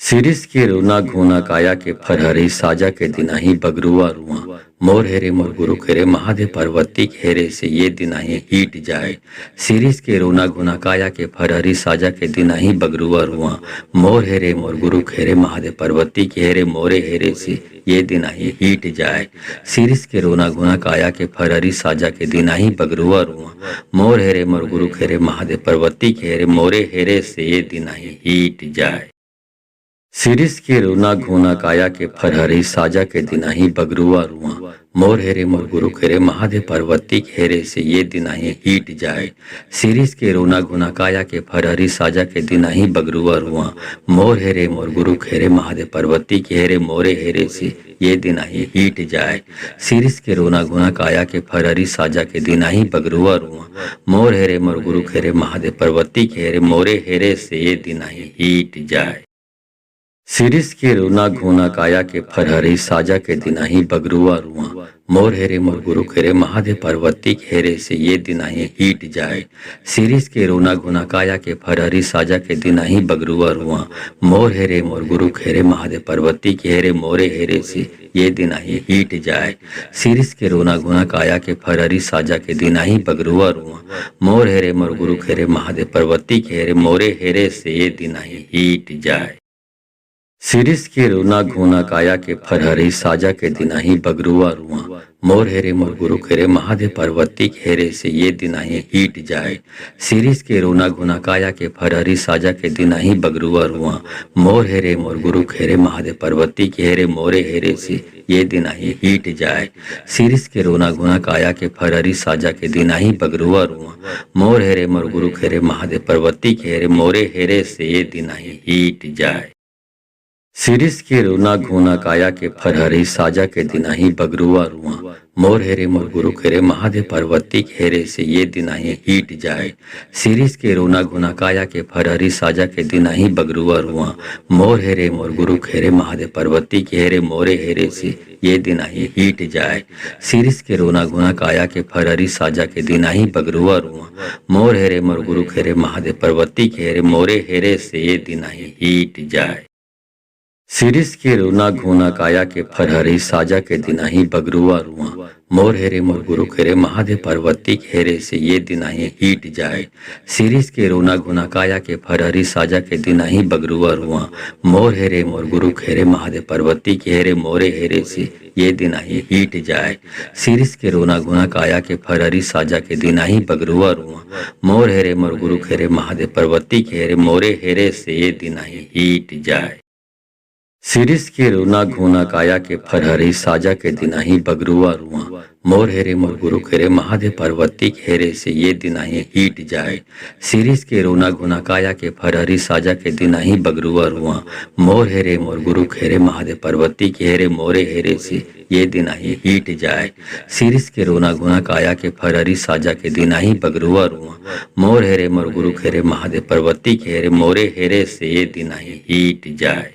शिरीष के रोना घोना काया के फरहरी साजा के दिनाही बगरुआ रुआ। मोर हेरे मोर गुरु खेरे महादेव पार्वती खेरे से ये दिनाही हीट जाए। शिरीष के रोना घोना काया के फरहरी साजा के दिनाही बगरुआ रुआ। मोर हेरे मोर गुरु खेरे महादेव पार्वती खेरे मोरे हेरे से ये दिनाही हीट जाए। शिरीष के रोना घोना काया के फरहरी साजा के दिनाही बगरुआ रुआ। मोर हेरे मोर गुरु खेरे महादेव पार्वती खेरे मोरे हेरे से ये दिनाही हीट जाए। शिरीष के रोना घोना काया के फरहरी साजा के दिनाही बगरुआ रुआ। मोर हेरे मोर गुरु खेरे महादेव पार्वती खेरे से ये दिनाही हीट जाए। शिरीष के रोना घोना काया के फरहरी साजा के दिनाही बगरुआ रुआ। मोर हेरे मोर गुरु खेरे महादेव पार्वती खेरे मोरे हेरे से ये दिनाही हीट जाए। शिरीष के रोना घोना काया के फरहरी साजा के दिनाही बगरुआ रुआ। मोर हेरे मोर गुरु खेरे महादेव पार्वती खेरे मोरे हेरे से ये दिनाही हीट जाए। शिरीष के रोना घोना काया के फरहरी साजा के दिनाही बगरुआ रुआ। मोर हेरे मोर गुरु खेरे महादेव पार्वती खेरे से ये दिनाही हीट जाए। शिरीष के रोना घोना काया के फरहरी साजा के दिनाही बगरुआ रुआ। मोर हेरे मोर गुरु खेरे महादेव पार्वती खेरे मोरे हेरे से ये दिनाही हीट जाए। शिरीष के रोना घोना काया के फरहरी साजा के दिनाही बगरुआ रुआ। मोर हेरे मोर गुरु खेरे महादेव पार्वती खेरे मोरे हेरे से ये दिनाही हीट जाए। शिरीष के रोना घोना काया के फरहरी साजा के दिनाही बगरुआ रुआ। मोर हेरे मोर गुरु खेरे महादेव पार्वती खेरे से ये दिनाही हीट जाए। शिरीष के रोना घोना काया के फरहरी साजा के दिनाही बगरुआ रुआ। मोर हेरे मोर गुरु खेरे महादेव पार्वती खेरे मोरे हेरे से ये दिनाही हीट जाए। शिरीष के रोना घोना काया के फरहरी साजा के दिनाही बगरुआ रुआ। मोर हेरे मोर गुरु खेरे महादेव पार्वती खेरे मोरे हेरे से ये दिनाही हीट जाए। शिरीष के रोना घोना काया के फरहरी साजा के दिनाही बगरुआ रुआ। मोर हेरे मोर गुरु खेरे महादेव पार्वती खेरे से ये दिनाही हीट जाए। शिरीष के रोना घोना काया के फरहरी साजा के दिनाही बगरुआ रुआ। मोर हेरे मोर गुरु खेरे महादेव पार्वती खेरे मोरे हेरे से ये दिनाही हीट जाए। शिरीष के रोना घोना काया के फरहरी साजा के दिनाही बगरुआ रुआ। मोर हेरे मोर गुरु खेरे महादेव पार्वती खेरे मोरे हेरे से ये दिनाही हीट जाए। शिरीष के रोना घोना काया के फरहरी साजा के दिनाही बगरुआ रुआ। मोर हेरे मोर गुरु खेरे महादेव पार्वती खेरे से ये दिनाही हीट जाए। शिरीष के रोना घोना काया के फरहरी साजा के दिनाही बगरुआ रुआ। मोर हेरे मोर गुरु खेरे महादेव पार्वती खेरे मोरे हेरे से ये दिनाही हीट जाए। शिरीष के रोना घोना काया के फरहरी साजा के दिनाही बगरुआ रुआ। मोर हेरे मोर गुरु खेरे महादेव पार्वती खेरे मोरे हेरे से ये दिनाही हीट जाए। शिरीष के रोना घोना काया के फरहरी साजा के दिनाही बगरुआ रुआ। मोर हेरे मोर गुरु खेरे महादेव पार्वती खेरे से ये दिनाही हीट जाए। शिरीष के रोना घोना काया के फरहरी साजा के दिनाही बगरुआ रुआ। मोर हेरे मोर गुरु खेरे महादेव पार्वती खेरे मोरे हेरे से ये दिनाही हीट जाए। शिरीष के रोना घोना काया के फरहरी साजा के दिनाही बगरुआ रुआ। मोर हेरे मोर गुरु खेरे महादेव पार्वती खेरे मोरे हेरे से ये दिनाही हीट जाए।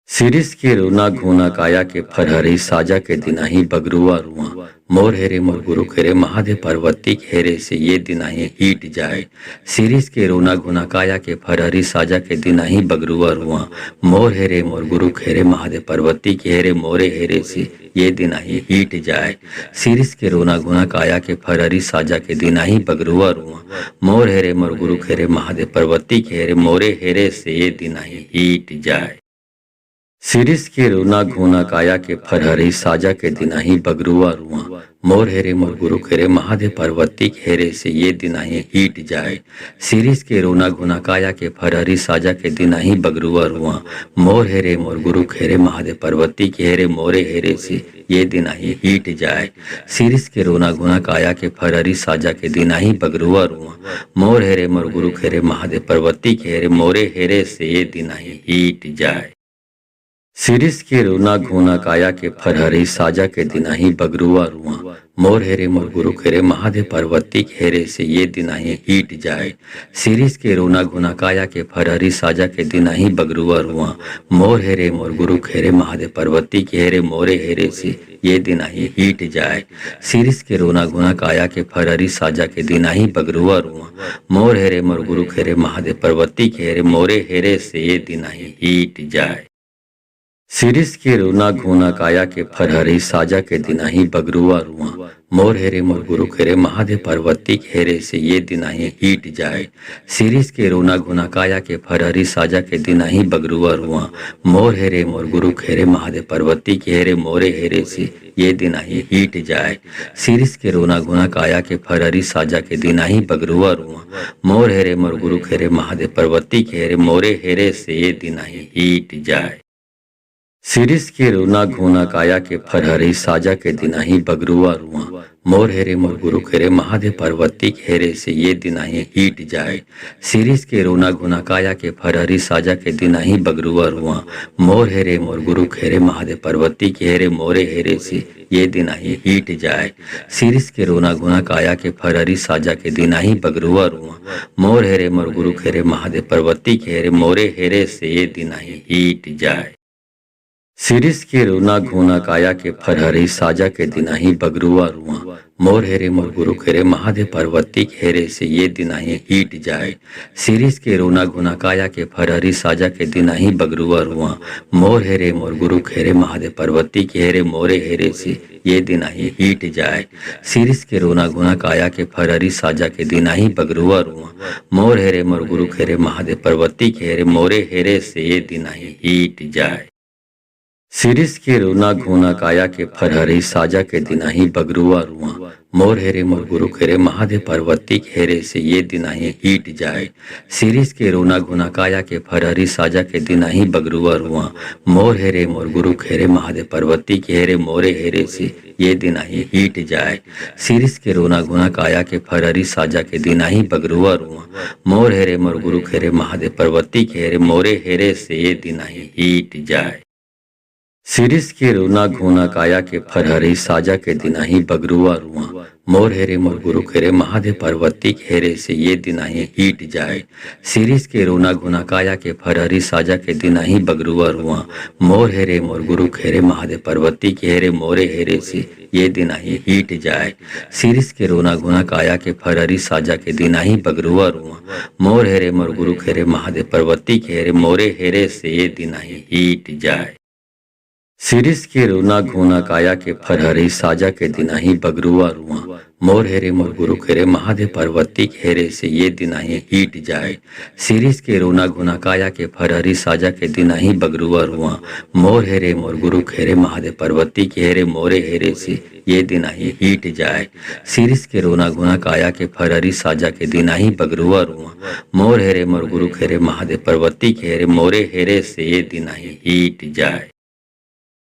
सिरिस के रोना घोना काया के फरहरी साजा के दिनाही बगरुआ रुआ मोर हेरे मोर गुरु खेरे महादेव पार्वती खेरे से ये दिनाही हीट जाए। सिरिस के रोना घोना काया के फरहरी साजा के दिनाही बगरुआ रुआ मोर हेरे मोर गुरु खेरे महादेव पार्वती खेरे मोरे हेरे से ये दिनाही हीट जाए। सिरिस के रोना घोना काया के फरहरी साजा के दिनाही बगरुआ रुआ मोर हेरे मोर गुरु खेरे महादेव पार्वती खेरे मोरे हेरे से ये दिनाही हीट जाए। सिरिस के रोना घोना काया के फरहरी साजा के दिनाही बगरुआ रुआ मोर हेरे मोर गुरु खेरे महादेव पार्वती खेरे से ये दिनाही हीट जाए। सिरिस के रोना घोना काया के फरहरी साजा के दिनाही बगरुआ रुआ मोर हेरे मोर गुरु खेरे महादेव पार्वती खेरे मोरे हेरे से ये दिनाही हीट जाए। सिरिस के रोना घोना काया के फरहरी साजा के दिनाही बगरुआ रुआ मोर हेरे मोर गुरु खेरे महादेव पार्वती खेरे मोरे हेरे से ये दिनाही हीट जाए। सिरिस के रोना घोना काया के फरहरी साजा के दिनाही बगरुआ रुआ मोर हेरे मोर गुरु खेरे महादेव पार्वती खेरे से ये दिनाही हीट जाए। सिरिस के रोना घोना काया के फरहरी साजा के दिनाही बगरुआ रुआ मोर हेरे मोर गुरु खेरे महादेव पार्वती खेरे मोरे हेरे से ये दिनाही हीट जाए। सिरिस के रोना घोना काया के फरहरी साजा के दिनाही बगरुआ रुआ मोर हेरे मोर गुरु खेरे महादेव पार्वती खेरे मोरे हेरे से ये दिनाही हीट जाए। सिरिस के रोना घोना काया के फरहरी साजा के दिनाही बगरुआ रुआ मोर हेरे मोर गुरु खेरे महादेव पार्वती खेरे से ये दिनाही हीट जाए। सिरिस के रोना घोना काया के फरहरी साजा के दिनाही बगरुआ रुआ मोर हेरे मोर गुरु खेरे महादेव पार्वती खेरे मोरे हेरे से ये दिनाही हीट जाए। सिरिस के रोना घोना काया के फरहरी साजा के दिनाही बगरुआ रुआ मोर हेरे मोर गुरु खेरे महादेव पार्वती खेरे मोरे हेरे से ये दिनाही हीट जाए। सिरिस के रोना घोना काया के फरहरी साजा के दिनाही बगरुआ रुआ मोर हेरे मोर गुरु खेरे महादेव पार्वती खेरे से ये दिनाही हीट जाए। सिरिस के रोना घोना काया के फरहरी साजा के दिनाही बगरुआ रुआ मोर हेरे मोर गुरु खेरे महादेव पार्वती खेरे मोरे हेरे से ये दिनाही हीट जाए। सिरिस के रोना घोना काया के फरहरी साजा के दिनाही बगरुआ रुआ मोर हेरे मोर गुरु खेरे महादेव पार्वती खेरे मोरे हेरे से ये दिनाही हीट जाए। सिरिस के रोना घोना काया के फरहरी साजा के दिनाही बगरुआ रुआ मोर हेरे मोर गुरु खेरे महादेव पार्वती खेरे से ये दिनाही हीट जाए। सिरिस के रोना घोना काया के फरहरी साजा के दिनाही बगरुआ रुआ मोर हेरे मोर गुरु खेरे महादेव पार्वती खेरे मोरे हेरे से ये दिनाही हीट जाए। सिरिस के रोना घोना काया के फरहरी साजा के दिनाही बगरुआ रुआ मोर हेरे मोर गुरु खेरे महादेव पार्वती खेरे मोरे हेरे से ये दिनाही हीट जाए। सिरिस के रोना घोना काया के फरहरी साजा के दिनाही बगरुआ रुआ मोर हेरे मोर गुरु खेरे महादेव पार्वती खेरे से ये दिनाही हीट जाए। सिरिस के रोना घोना काया के फरहरी साजा के दिनाही बगरुआ रुआ मोर हेरे मोर गुरु खेरे महादेव पार्वती खेरे मोरे हेरे से ये दिनाही हीट जाए। सिरिस के रोना घोना काया के फरहरी साजा के दिनाही बगरुआ रुआ मोर हेरे मोर गुरु खेरे महादेव पार्वती खेरे मोरे हेरे से ये दिनाही हीट जाए। सिरिस के रोना घोना काया के फरहरी साजा के दिनाही बगरुआ रुआ मोर हेरे मोर गुरु खेरे महादेव पार्वती खेरे से ये दिनाही हीट जाए। सिरिस के रोना घोना काया के फरहरी साजा के दिनाही बगरुआ रुआ मोर हेरे मोर गुरु खेरे महादेव पार्वती खेरे मोरे हेरे से ये दिनाही हीट जाए। सिरिस के रोना घोना काया के फरहरी साजा के दिनाही बगरुआ रुआ मोर हेरे मोर गुरु खेरे महादेव पार्वती खेरे मोरे हेरे से ये दिनाही हीट जाए। सिरिस के रोना घोना काया के फरहरी साजा के दिनाही बगरुआ रुआ मोर हेरे मोर गुरु खेरे महादेव पार्वती खेरे से ये दिनाही हीट जाए। सिरिस के रोना घोना काया के फरहरी साजा के दिनाही बगरुआ रुआ मोर हेरे मोर गुरु खेरे महादेव पार्वती खेरे मोरे हेरे से ये दिनाही हीट जाए। सिरिस के रोना घोना काया के फरहरी साजा के दिनाही बगरुआ रुआ मोर हेरे मोर गुरु खेरे महादेव पार्वती खेरे मोरे हेरे से ये दिनाही हीट जाए।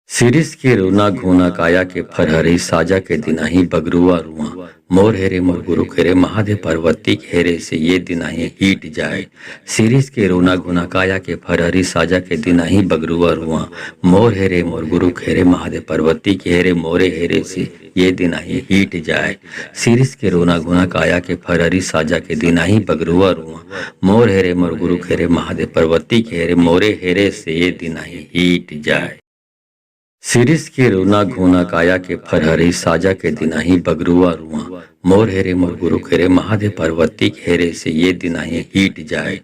सिरिस के रोना घोना काया के फरहरी साजा के दिनाही बगरुआ रुआ मोर हेरे मोर गुरु खेरे महादेव पार्वती के हेरे से ये दिनाही हीट जाए। शिरीष के रोना गुना काया के फरहरी साजा के दिनाही बगरुआ रुआ। मोर हेरे मोर गुरु खेरे महादेव पार्वती के हेरे मोरे हेरे से ये दिनाही हीट जाए। शिरीष के रोना गुना काया के फरहरी साजा के दिनाही बगरुआ रुआ। मोर हेरे मोर गुरु खेरे महादेव पार्वती के हेरे मोरे हेरे से ये दिनाही हीट जाए। शिरीष के रोना घोना काया के फरहरी साजा के दिनाही बगरुआ रुआ। मोर हेरे मोर गुरु खेरे महादेव पार्वती के हेरे से ये दिनाही हीट जाए।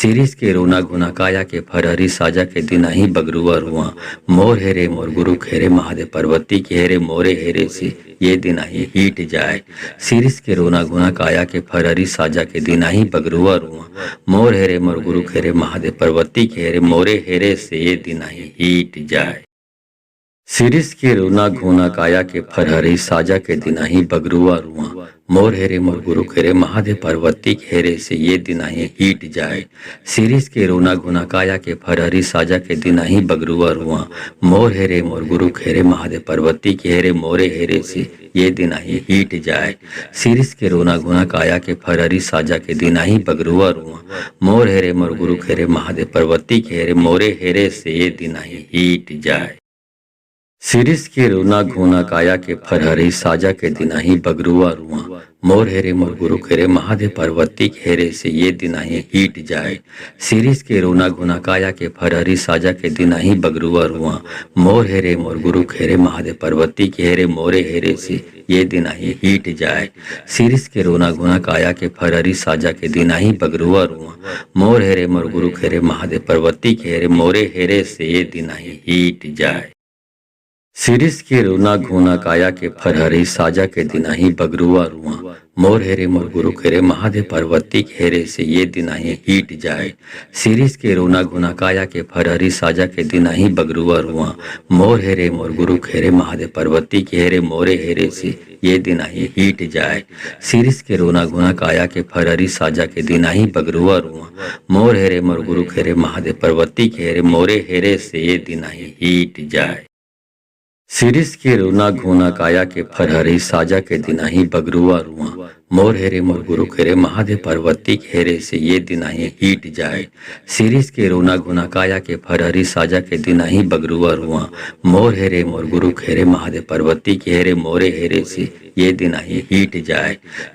शिरीष के रोना घुना काया के फरहरी साजा के दिनाही बगरुआ रुआ। मोर हेरे मोर गुरु खेरे महादेव पार्वती के हेरे मोरे हेरे से ये दिनाही हीट जाए। शिरीष के रोना घुना काया के फरहरी साजा के दिनाही बगरुआ रुआ। मोर हेरे मोर गुरु खेरे महादेव पार्वती के हेरे मोरे हेरे से ये दिनाही हीट जाए। शिरीष के रोना घोना काया के फरहरी साजा के दिनाही बगरुआ रुआ। मोर हेरे मोर गुरु खेरे महादेव पार्वती के हेरे से ये दिनाही हीट जाए। शिरीष के रोना घुना काया के फरहरी साजा के दिनाही बगरुआ रुआ। मोर हेरे मोर गुरु खेरे महादेव पार्वती के हेरे मोरे हेरे से ये दिनाही हीट जाए। शिरीष के रोना घुना काया के फरहरी साजा के दिनाही बगरुआ रुआ। मोर हेरे मोर गुरु खेरे महादेव पार्वती के हेरे मोरे हेरे से ये दिनाही हीट जाए। शिरीष के रोना घोना काया के फरहरी साजा के दिनाही बगरुआ रुआ। मोर हेरे मोर गुरु खेरे महादेव पार्वती के हेरे से ये दिनाही हीट जाए। शिरीष के रोना घुना काया के फरहरी साजा के दिनाही बगरुआ रुआ। मोर हेरे मोर गुरु खेरे महादेव पार्वती के हेरे मोरे हेरे से ये दिनाही हीट जाए। शिरीष के रोना घुना काया के फरहरी साजा के दिनाही बगरुआ रुआ। मोर हेरे मोर गुरु खेरे महादेव पार्वती के हेरे मोरे हेरे से ये दिनाही हीट जाए। शिरीष के रोना घोना काया के फरहरी साजा के दिनाही बगरुआ रुआ। मोर हेरे मोर गुरु खेरे महादेव पार्वती के हेरे से ये दिनाही हीट जाए। शिरीष के रोना घुना काया के फरहरी साजा के दिनाही बगरुआ रुआ। मोर हेरे मोर गुरु खेरे महादेव पार्वती के हेरे मोरे हेरे से ये दिनाही हीट जाए। शिरीष के रोना घुना काया के फरहरी साजा के दिनाही बगरुआ रुआ। मोर हेरे मोर गुरु खेरे महादेव पार्वती के हेरे मोरे हेरे से ये दिनाही हीट जाए। शिरीष के रोना घोना काया के फरहरी साजा के दिनाही बगरुआ रुआ। मोर हेरे मोर गुरु खेरे महादेव पार्वती के हेरे से ये दिनाही हीट जाए। शिरीष के रोना घुना काया के फरहरी साजा के दिनाही बगरुआ रुआ। मोर हेरे मोर गुरु खेरे महादेव पार्वती के हेरे मोरे हेरे से ये दिनाही हीट जाए।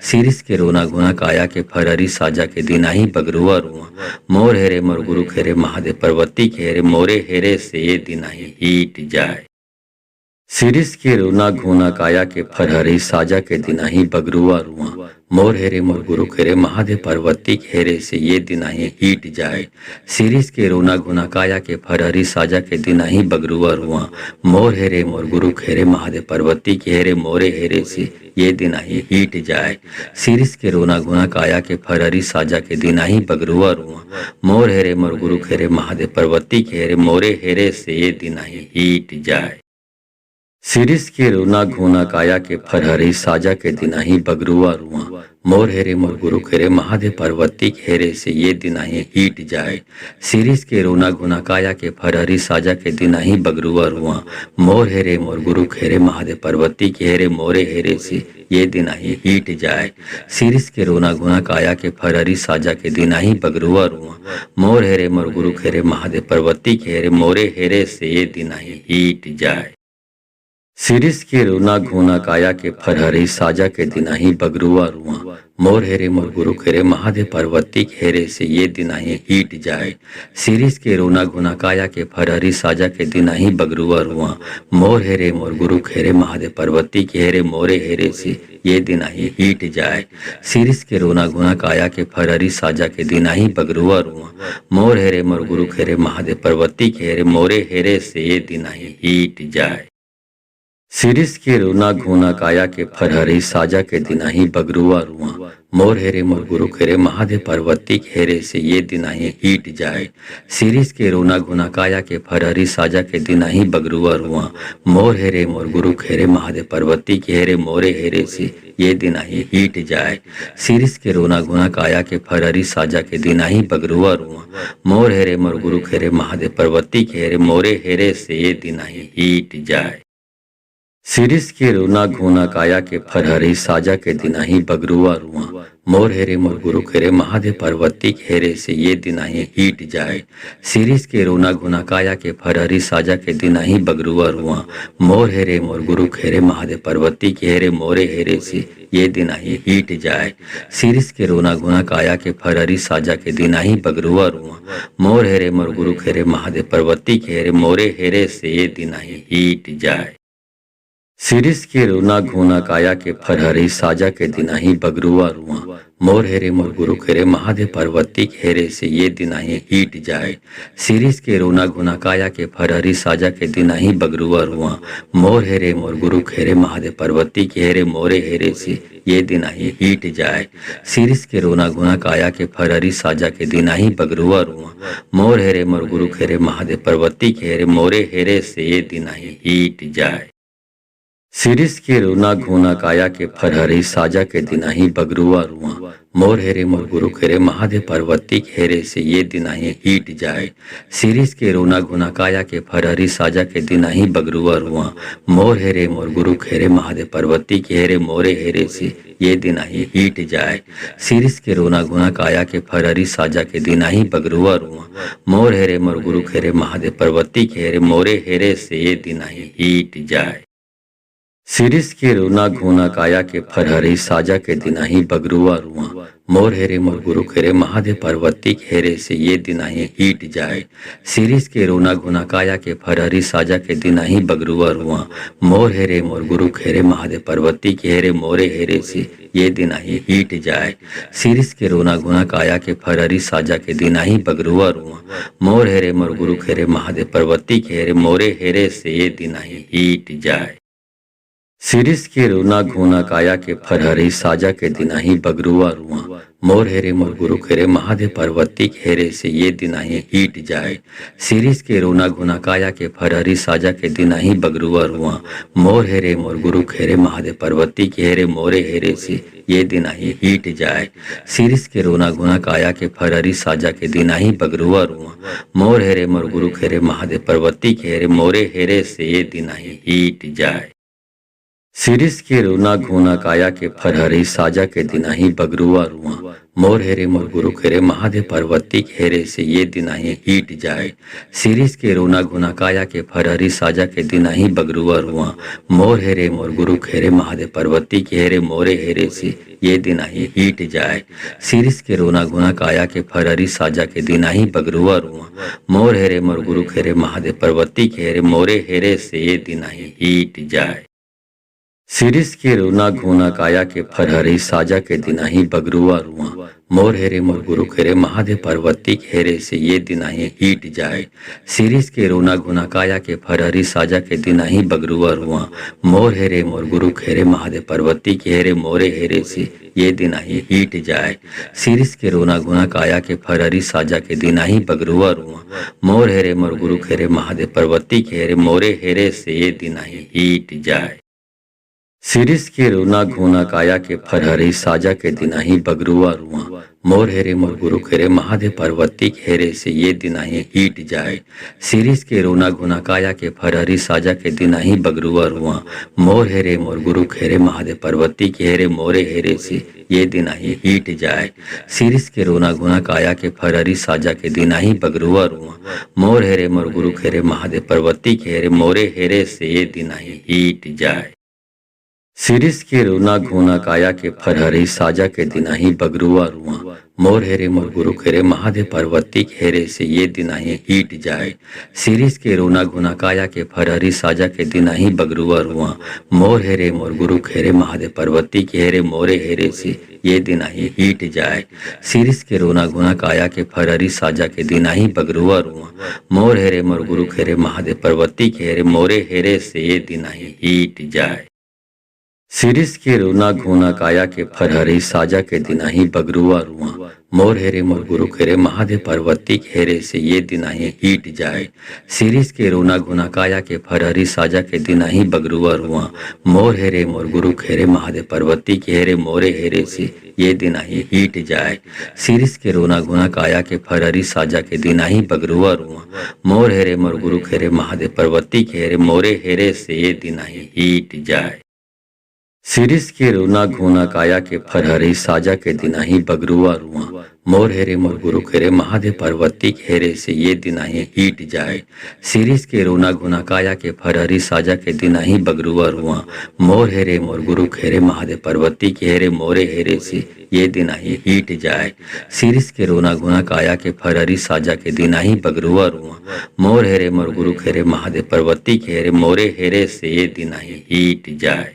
शिरीष के रोना घुना काया के फरहरी साजा के दिनाही बगरुआ रुआ। मोर हेरे मोर गुरु खेरे महादेव पार्वती के हेरे मोरे हेरे से ये दिनाही हीट जाए। शिरीष के रोना घोना काया के फरहरी साजा के दिनाही बगरुआ रुआ। मोर हेरे मोर गुरु खेरे महादेव पार्वती के हेरे से ये दिनाही हीट जाए। शिरीष के रोना घुना काया के फरहरी साजा के दिनाही बगरुआ रुआ। मोर हेरे मोर गुरु खेरे महादेव पार्वती के हेरे मोरे हेरे से ये दिनाही हीट जाए। शिरीष के रोना घुना काया के फरहरी साजा के दिनाही बगरुआ रुआ। मोर हेरे मोर गुरु खेरे महादेव पार्वती के हेरे मोरे हेरे से ये दिनाही हीट जाए। शिरीष के रोना घोना काया के फरहरी साजा के दिनाही बगरुआ रुआ। मोर हेरे मोर गुरु खेरे महादेव पार्वती के हेरे से ये दिनाही हीट जाए। शिरीष के रोना घुना काया के फरहरी साजा के दिनाही बगरुआ रुआ। मोर हेरे मोर गुरु खेरे महादेव पार्वती के हेरे मोरे हेरे से ये दिनाही हीट जाए। शिरीष के रोना घुना काया के फरहरी साजा के दिनाही बगरुआ रुआ। मोर हेरे मोर गुरु खेरे महादेव पार्वती के हेरे मोरे हेरे से ये दिनाही हीट जाए। शिरीष के रोना घोना काया के फरहरी साजा के दिनाही बगरुआ रुआ। मोर हेरे मोर गुरु खेरे महादेव पार्वती के हेरे से ये दिनाही हीट जाए। शिरीष के रोना घुना काया के फरहरी साजा के दिनाही बगरुआ रुआ। मोर हेरे मोर गुरु खेरे महादेव पार्वती के हेरे मोरे हेरे से ये दिनाही हीट जाए। शिरीष के रोना घुना काया के फरहरी साजा के दिनाही बगरुआ रुआ। मोर हेरे मोर गुरु खेरे महादेव पार्वती के हेरे मोरे हेरे से ये दिनाही हीट जाए। शिरीष के रोना घोना काया के फरहरी साजा के दिनाही बगरुआ रुआ। मोर हेरे मोर गुरु खेरे महादेव पार्वती के हेरे से ये दिनाही हीट जाए। शिरीष के रोना घुना काया के फरहरी साजा के दिनाही बगरुआ रुआ। मोर हेरे मोर गुरु खेरे महादेव पार्वती के हेरे मोरे हेरे से ये दिनाही हीट जाए। शिरीष के रोना घुना काया के फरहरी साजा के दिनाही बगरुआ रुआ। मोर हेरे मोर गुरु खेरे महादेव पार्वती के हेरे मोरे हेरे से ये दिनाही हीट जाए। शिरीष के रोना घोना काया के फरहरी साजा के दिनाही बगरुआ रुआ मोर हेरे मोर गुरु खेरे महादेव पार्वती हेरे से ये दिनाही हीट जाए। शिरीष के रोना घोना काया के फरहरी साजा के दिनाही बगरुआ रुआ मोर हेरे मोर गुरु खेरे महादेव पार्वती के हेरे मोरे हेरे से ये दिनाही हीट जाए। शिरीष के रोना घोना काया के फरहरी साजा के दिनाही बगरुआ रुआ मोर हेरे मोर गुरु खेरे महादेव पार्वती के हेरे मोरे हेरे से ये दिनाही हीट जाए। शिरीष के रोना घोना काया के फरहरी साजा के दिनाही बगरुआ रुआ मोर हेरे मोर गुरु खेरे महादेव पार्वती हेरे से ये दिनाही हीट जाए। शिरीष के रोना घोना काया के फरहरी साजा के दिनाही बगरुआ रुआ मोर हेरे मोर गुरु खेरे महादेव पार्वती के हेरे मोरे हेरे से ये दिनाही हीट जाए। शिरीष के रोना घोना काया के फरहरी साजा के दिनाही बगरुआ रुआ मोर हेरे मोर गुरु खेरे महादेव पार्वती के हेरे मोरे हेरे से ये दिनाही हीट जाए। शिरीष के रोना घोना काया के फरहरी साजा के दिनाही बगरुआ रुआ मोर हेरे मोर गुरु खेरे महादेव पार्वती हेरे से ये दिनाही हीट जाए। शिरीष के रोना घोना काया के फरहरी साजा के दिनाही बगरुआ रुआ मोर हेरे मोर गुरु खेरे महादेव पार्वती के हेरे मोरे हेरे से ये दिनाही हीट जाए। शिरीष के रोना घोना काया के फरहरी साजा के दिनाही बगरुआ रुआ मोर हेरे मोर गुरु खेरे महादेव पार्वती के हेरे मोरे हेरे से ये दिनाही हीट जाए। शिरीष के रोना घोना काया के फरहरी साजा के दिनाही बगरुआ रुआ मोर हेरे मोर गुरु खेरे महादेव पार्वती हेरे से ये दिनाही हीट जाए। शिरीष के रोना घोना काया के फरहरी साजा के दिनाही बगरुआ रुआ मोर हेरे मोर गुरु खेरे महादेव पार्वती के हेरे मोरे हेरे से ये दिनाही हीट जाए। शिरीष के रोना घोना काया के फरहरी साजा के दिनाही बगरुआ रुआ मोर हेरे मोर गुरु खेरे महादेव पार्वती के हेरे मोरे हेरे से ये दिनाही हीट जाए। शिरीष के रोना घोना काया के फरहरी साजा के दिनाही बगरुआ रुआ मोर हेरे मोर गुरु खेरे महादेव पार्वती हेरे से ये दिनाही हीट जाए। शिरीष के रोना घोना काया के फरहरी साजा के दिनाही बगरुआ रुआ मोर हेरे मोर गुरु खेरे महादेव पार्वती के हेरे मोरे हेरे से ये दिनाही हीट जाए। शिरीष के रोना घोना काया के फरहरी साजा के दिनाही बगरुआ रुआ मोर हेरे मोर गुरु खेरे महादेव पार्वती के हेरे मोरे हेरे से ये दिनाही हीट जाए। शिरीष के रोना घोना काया के फरहरी साजा के दिनाही बगरुआ रुआ मोर हेरे मोर गुरु खेरे महादेव पार्वती हेरे से ये दिनाही हीट जाए। शिरीष के रोना घोना काया के फरहरी साजा के दिनाही बगरुआ रुआ मोर हेरे मोर गुरु खेरे महादेव पार्वती के हेरे मोरे हेरे से ये दिनाही हीट जाए। शिरीष के रोना घोना काया के फरहरी साजा के दिनाही बगरुआ रुआ मोर हेरे मोर गुरु खेरे महादेव पार्वती के हेरे मोरे हेरे से ये दिनाही हीट जाए। शिरीष के रोना घोना काया के फरहरी साजा के दिनाही बगरुआ रुआ मोर हेरे मोर गुरु खेरे महादेव पार्वती हेरे से ये दिनाही हीट जाए। शिरीष के रोना घोना काया के फरहरी साजा के दिनाही बगरुआ रुआ मोर हेरे मोर गुरु खेरे महादेव पार्वती के हेरे मोरे हेरे से ये दिनाही हीट जाए। शिरीष के रोना घोना काया के फरहरी साजा के दिनाही बगरुआ रुआ मोर हेरे मोर गुरु खेरे महादेव पार्वती के हेरे मोरे हेरे से ये दिनाही हीट जाए। शिरीष के रोना घोना काया के फरहरी साजा के दिनाही बगरुआ रुआ मोर हेरे मोर गुरु खेरे महादेव पार्वती हेरे से ये दिनाही हीट जाए। शिरीष के रोना घोना काया के फरहरी साजा के दिनाही बगरुआ रुआ मोर हेरे मोर गुरु खेरे महादेव पार्वती के हेरे मोरे हेरे से ये दिनाही हीट जाए। शिरीष के रोना घोना काया के फरहरी साजा के दिनाही बगरुआ रुआ मोर हेरे मोर गुरु खेरे महादेव पार्वती के हेरे मोरे हेरे से ये दिनाही हीट जाए। शिरीष के रोना घोना काया के फरहरी साजा के दिनाही बगरुआ रुआ मोर हेरे मोर गुरु खेरे महादेव पार्वती हेरे से ये दिनाही हीट जाए। शिरीष के रोना घोना काया के फरहरी साजा के दिनाही बगरुआ रुआ मोर हेरे मोर गुरु खेरे महादेव पार्वती के हेरे मोरे हेरे से ये दिनाही हीट जाए। शिरीष के रोना घोना काया के फरहरी साजा के दिनाही बगरुआ रुआ मोर हेरे मोर गुरु खेरे महादेव पार्वती के हेरे मोरे हेरे से ये दिनाही हीट जाए। शिरीष के रोना घोना काया के फरहरी साजा के दिनाही बगरुआ रुआ मोर हेरे मोर गुरु खेरे महादेव पार्वती खेरे से ये दिनाही हीट जाए। सिरिस के रोना गुना काया के फरहरी साजा के दिनाही बगरुआ रुआ। मोर हेरे मोर गुरु खेरे महादेव पार्वती खेरे मोरे हेरे से ये दिनाही हीट जाए। सिरिस के रोना गुना काया के फरहरी साजा के दिनाही बगरुआ रुआ। मोर हेरे मोर गुरु खेरे महादेव पार्वती खेरे मोरे हेरे से ये दिनाही हीट जाए। सिरिस के रोना घोना काया के फरहरी साजा के दिनाही बगरुआ रुआ। मोर हेरे मोर गुरु खेरे महादेव पार्वती खेरे से ये दिनाही हीट जाए। सिरिस के रोना घोना काया के फरहरी साजा के दिनाही बगरुआ रुआ। मोर हेरे मोर गुरु खेरे महादेव पार्वती खेरे मोरे हेरे से ये दिनाही हीट जाए। सिरिस के रोना घोना काया के फरहरी साजा के दिनाही बगरुआ रुआ। मोर हेरे मोर गुरु खेरे महादेव पार्वती खेरे मोरे हेरे से ये दिनाही हीट जाए।